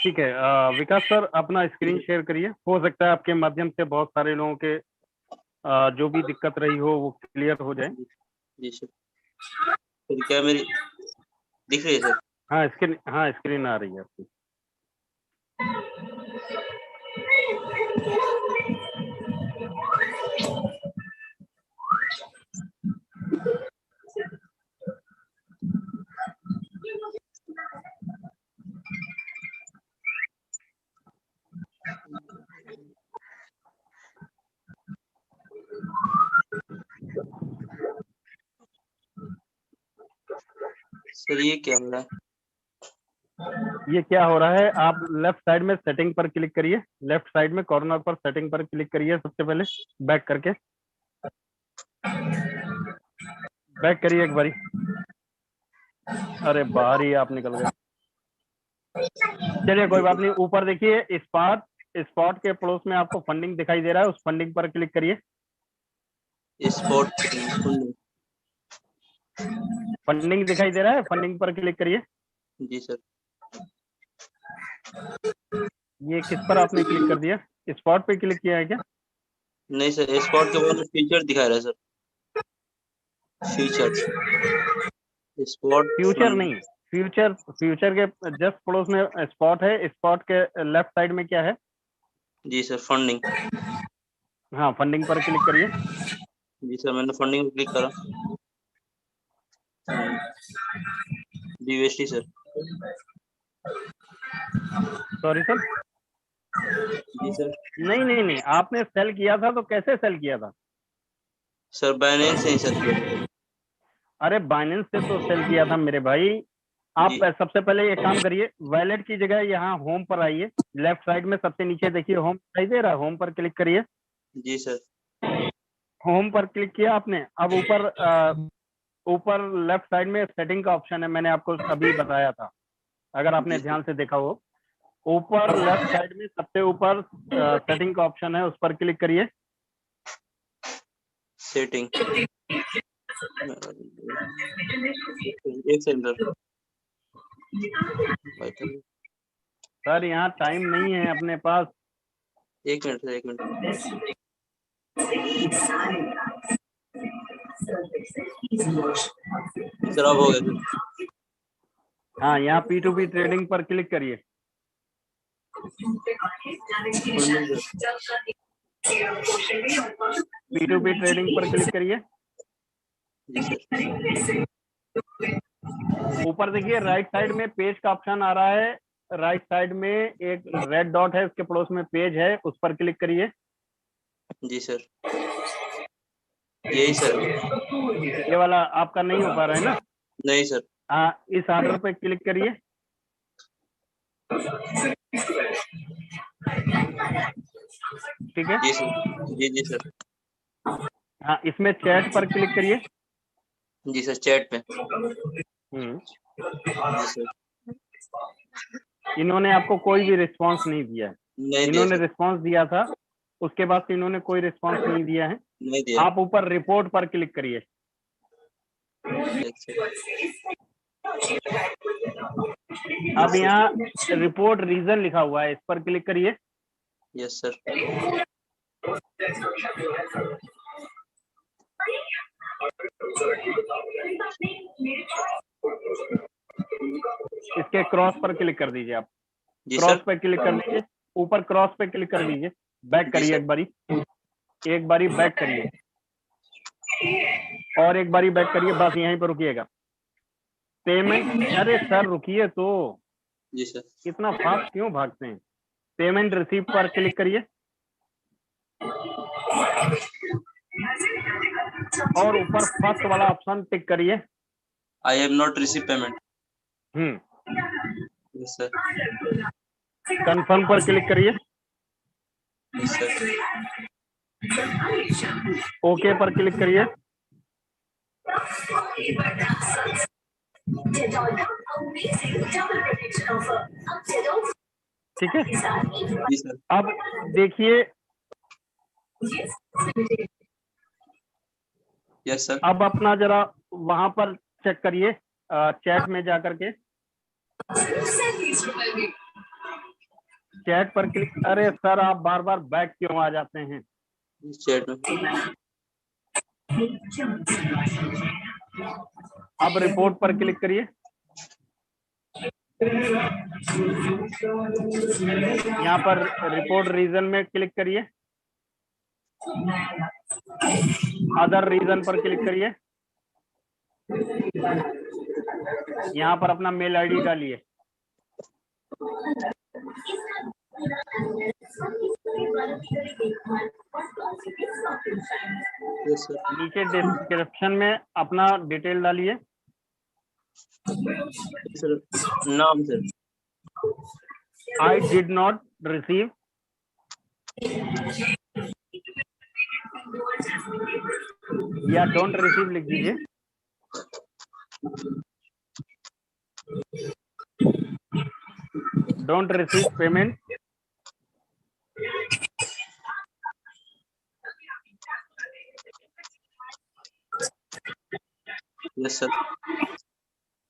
ठीक है, विकास सर अपना स्क्रीन शेयर करिए। हो सकता है आपके माध्यम से बहुत सारे लोगों के जो भी दिक्कत रही हो वो क्लियर हो जाए। जी सर। फिर क्या मेरी दिख रही है सर? हाँ, स्क्रीन आ रही है आपकी। सर ये क्या हो रहा है? ये क्या हो रहा है, आप लेफ्ट साइड में सेटिंग पर क्लिक करिए, लेफ्ट साइड में कॉर्नर पर सेटिंग पर क्लिक करिए। सबसे पहले बैक करके बैक करिए एक बारी। अरे बाहर ही आप निकल गए। चलिए कोई बात नहीं, ऊपर देखिए स्पॉट के पड़ोस में आपको फंडिंग दिखाई दे रहा है, उस फंडिंग पर क्लिक करिए। स्पॉट फंडिंग दिखाई दे रहा है, फंडिंग पर क्लिक करिए। जी सर। ये किस पर आपने क्लिक कर दिया? स्पॉट पे क्लिक किया है क्या? नहीं सर, स्पॉट के बाद फीचर दिखा रहा है सर। फीचर स्पॉट फ्यूचर नहीं, फ्यूचर के जस्ट पड़ोस में स्पॉट है, स्पॉट के लेफ्ट साइड में क्या है? जी सर, फंडिंग। हाँ, फंडिंग पर क्लिक करिए। जी सर, मैंने फंडिंग पे क्लिक करा। DUSD sir. Sorry sir. जी सर। नहीं, आपने सेल किया था तो कैसे सेल किया था? सर बाइनेंस से ही सर। अरे बाइनेंस से तो सेल किया था मेरे भाई। आप सबसे पहले एक काम करिए, वैलेट की जगह यहाँ होम पर आइए, लेफ्ट साइड में सबसे नीचे देखिए होम दिखाई दे रहा है, होम पर क्लिक करिए। जी सर। होम पर क्लिक किया आपने, अब ऊपर लेफ्ट साइड में सेटिंग का ऑप्शन है, मैंने आपको अभी बताया था, अगर आपने ध्यान से देखा हो। ऊपर लेफ्ट साइड में सबसे ऊपर सेटिंग का ऑप्शन है, उस पर क्लिक करिए। सेटिंग एक सेकंड सर, यहाँ टाइम नहीं है अपने पास। एक मिनट सर, एक मिनट सर, अब हो गया। हाँ, यहाँ P2P ट्रेडिंग पर क्लिक करिए। P2P ट्रेडिंग पर क्लिक करिए। ऊपर देखिए राइट साइड में पेज का ऑप्शन आ रहा है, राइट साइड में एक रेड डॉट है, उसके पड़ोस में पेज है, उस पर क्लिक करिए। जी सर, यही सर। ये वाला आपका नहीं हो पा रहा है ना? नहीं सर। हाँ, इस ऑर्डर पे क्लिक करिए। ठीक है। जी सर। जी सर। हाँ, इसमें चैट पर क्लिक करिए। जी सर, चैट पे। जी सर। इन्होंने आपको कोई भी रिस्पांस नहीं दिया है। इन्होंने रिस्पांस दिया था, उसके बाद से इन्होंने कोई रिस्पांस नहीं दिया है। नहीं दिया। आप ऊपर रिपोर्ट पर क्लिक करिए। अब यहाँ रिपोर्ट रीजन लिखा हुआ है, इस पर क्लिक करिए। Yes sir. इसके क्रॉस पर क्लिक कर दीजिए आप। क्रॉस पे क्लिक कर दीजिए, ऊपर क्रॉस पे क्लिक कर दीजिए। बैक करिए एक बारी बैक करिए और एक बारी बैक करिए, बस यहीं पर रुकिएगा। पेमेंट, अरे सर रुकिए तो। जी सर। इतना फास्ट क्यों भागते हैं? पेमेंट रिसीव पर क्लिक करिए और ऊपर फर्स्ट वाला ऑप्शन टिक करिए। आई have not receive payment. Yes sir. Confirm पर क्लिक करिए। Yes sir. ओके पर क्लिक करिए। ठीक है। जी सर। अब देखिए यस सर। अब अपना जरा वहां पर चेक करिए, चैट में जा करके चैट पर क्लिक। अरे सर, आप बार बार बैक क्यों आ जाते हैं? चैट में अब रिपोर्ट पर क्लिक करिए। यहाँ पर रिपोर्ट रीजन में क्लिक करिए, अदर रीजन पर क्लिक करिए। यहाँ पर अपना मेल आईडी डालिए। Yes sir. नीचे डिस्क्रिप्शन में अपना डिटेल डालिए। सर नाम sir. I did not receive, या डोंट रिसीव लिख दीजिए। Don't receive payment, yes sir.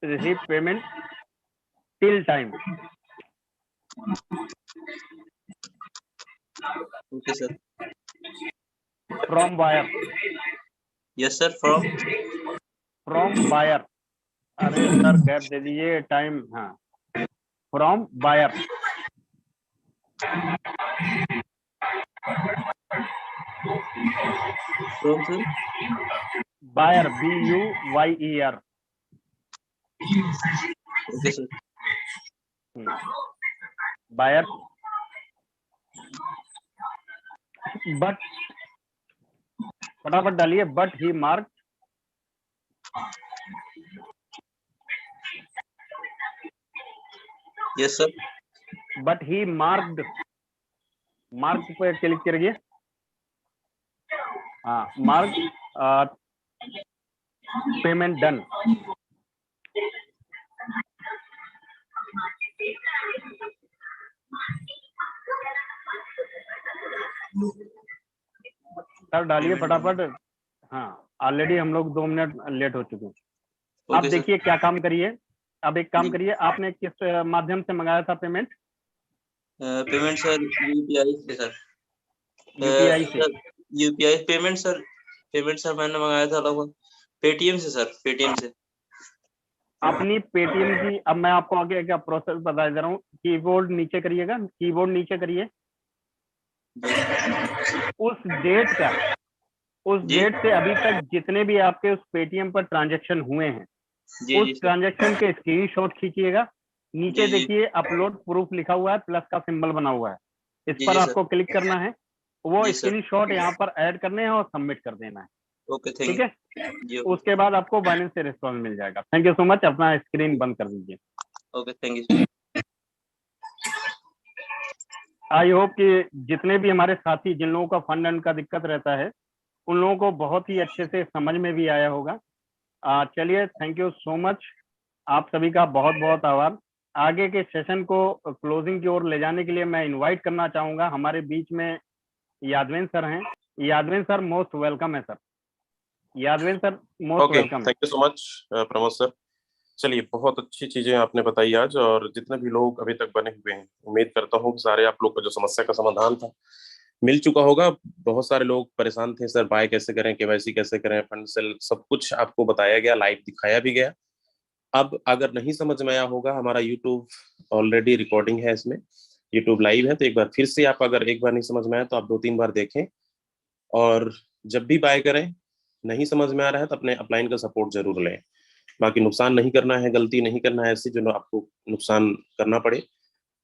Receive payment till time. Okay sir. From buyer, yes sir. From from buyer. अरे सर गैप दे दीजिए, टाइम। हाँ, from buyer. From sir. Buyer, BUYER। Okay sir. Buyer, but फटाफट डालिए, but he mark yes sir. But he marked, mark पे क्लिक करिए। हाँ, मार्क पेमेंट डन। सर डालिए फटाफट। हाँ, ऑलरेडी हम लोग 2 मिनट लेट हो चुके हैं। आप ओके सर। देखिए क्या काम करिए। अब एक काम करिए, आपने किस माध्यम से मंगाया था पेमेंट? पेमेंट सर यूपीआई से सर। यूपीआई से? UPI payment sir. Payment sir मैंने मंगाया था लगभग पेटीएम से सर। पेटीएम से। अपनी पेटीएम की, अब मैं आपको आगे क्या प्रोसेस बता दे रहा हूँ। कीबोर्ड नीचे करिएगा, कीबोर्ड नीचे करिए। उस डेट का, उस जी डेट से अभी तक जितने भी आपके उस पेटीएम पर ट्रांजैक्शन हुए हैं, जी उस जी सर। ट्रांजैक्शन के स्क्रीनशॉट खींचिएगा। नीचे जी जी देखिए अपलोड प्रूफ लिखा हुआ है, प्लस का सिंबल बना हुआ है। इस जी पर जी सर। आपको क्लिक करना है, वो जी सर। स्क्रीनशॉट यहाँ पर ऐड करने हैं और सबमिट कर देना है। ओके ठीक थैंक है, यू जी। ओके उसके बाद आपको बाइनेंस से रिस्पॉन्स मिल जाएगा। Thank you so much. अपना स्क्रीन बंद कर दीजिए। Okay thank you. I hope कि जितने भी हमारे साथी, जिन लोगों का फंड एंड का दिक्कत रहता है, उन लोगों को बहुत ही अच्छे से समझ में भी आया होगा। चलिए, थैंक यू सो मच। आप सभी का बहुत बहुत आभार। आगे के सेशन को क्लोजिंग की ओर ले जाने के लिए मैं इनवाइट करना चाहूंगा। हमारे बीच में यादवेंद्र सर हैं। यादवेंद्र सर मोस्ट वेलकम है sir. Yadvendra sir most okay, welcome. Thank you so much Pramod sir. चलिए, बहुत अच्छी चीजें आपने बताई आज, और जितने भी लोग अभी तक बने हुए हैं, उम्मीद करता हूँ कि सारे आप लोग का जो समस्या का समाधान था मिल चुका होगा। बहुत सारे लोग परेशान थे, सर बाय कैसे करें, केवाईसी कैसे करें, फंड सेल, सब कुछ आपको बताया गया, लाइव दिखाया भी गया। अब अगर नहीं समझ में आया होगा, हमारा यूट्यूब ऑलरेडी रिकॉर्डिंग है, इसमें यूट्यूब लाइव है, तो एक बार फिर से आप, अगर एक बार नहीं समझ में आया तो आप 2-3 बार देखें। और जब भी बाय करें, नहीं समझ में आ रहा है तो अपने अपलाइन का सपोर्ट जरूर लें। बाकी नुकसान नहीं करना है, गलती नहीं करना है ऐसी जो आपको नुकसान करना पड़े।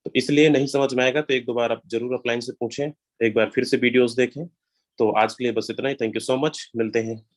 तो इसलिए नहीं समझ में आएगा तो 1-2 बार आप जरूर अपलाइन से पूछें, एक बार फिर से वीडियोस देखें। तो आज के लिए बस इतना ही। थैंक यू सो मच, मिलते हैं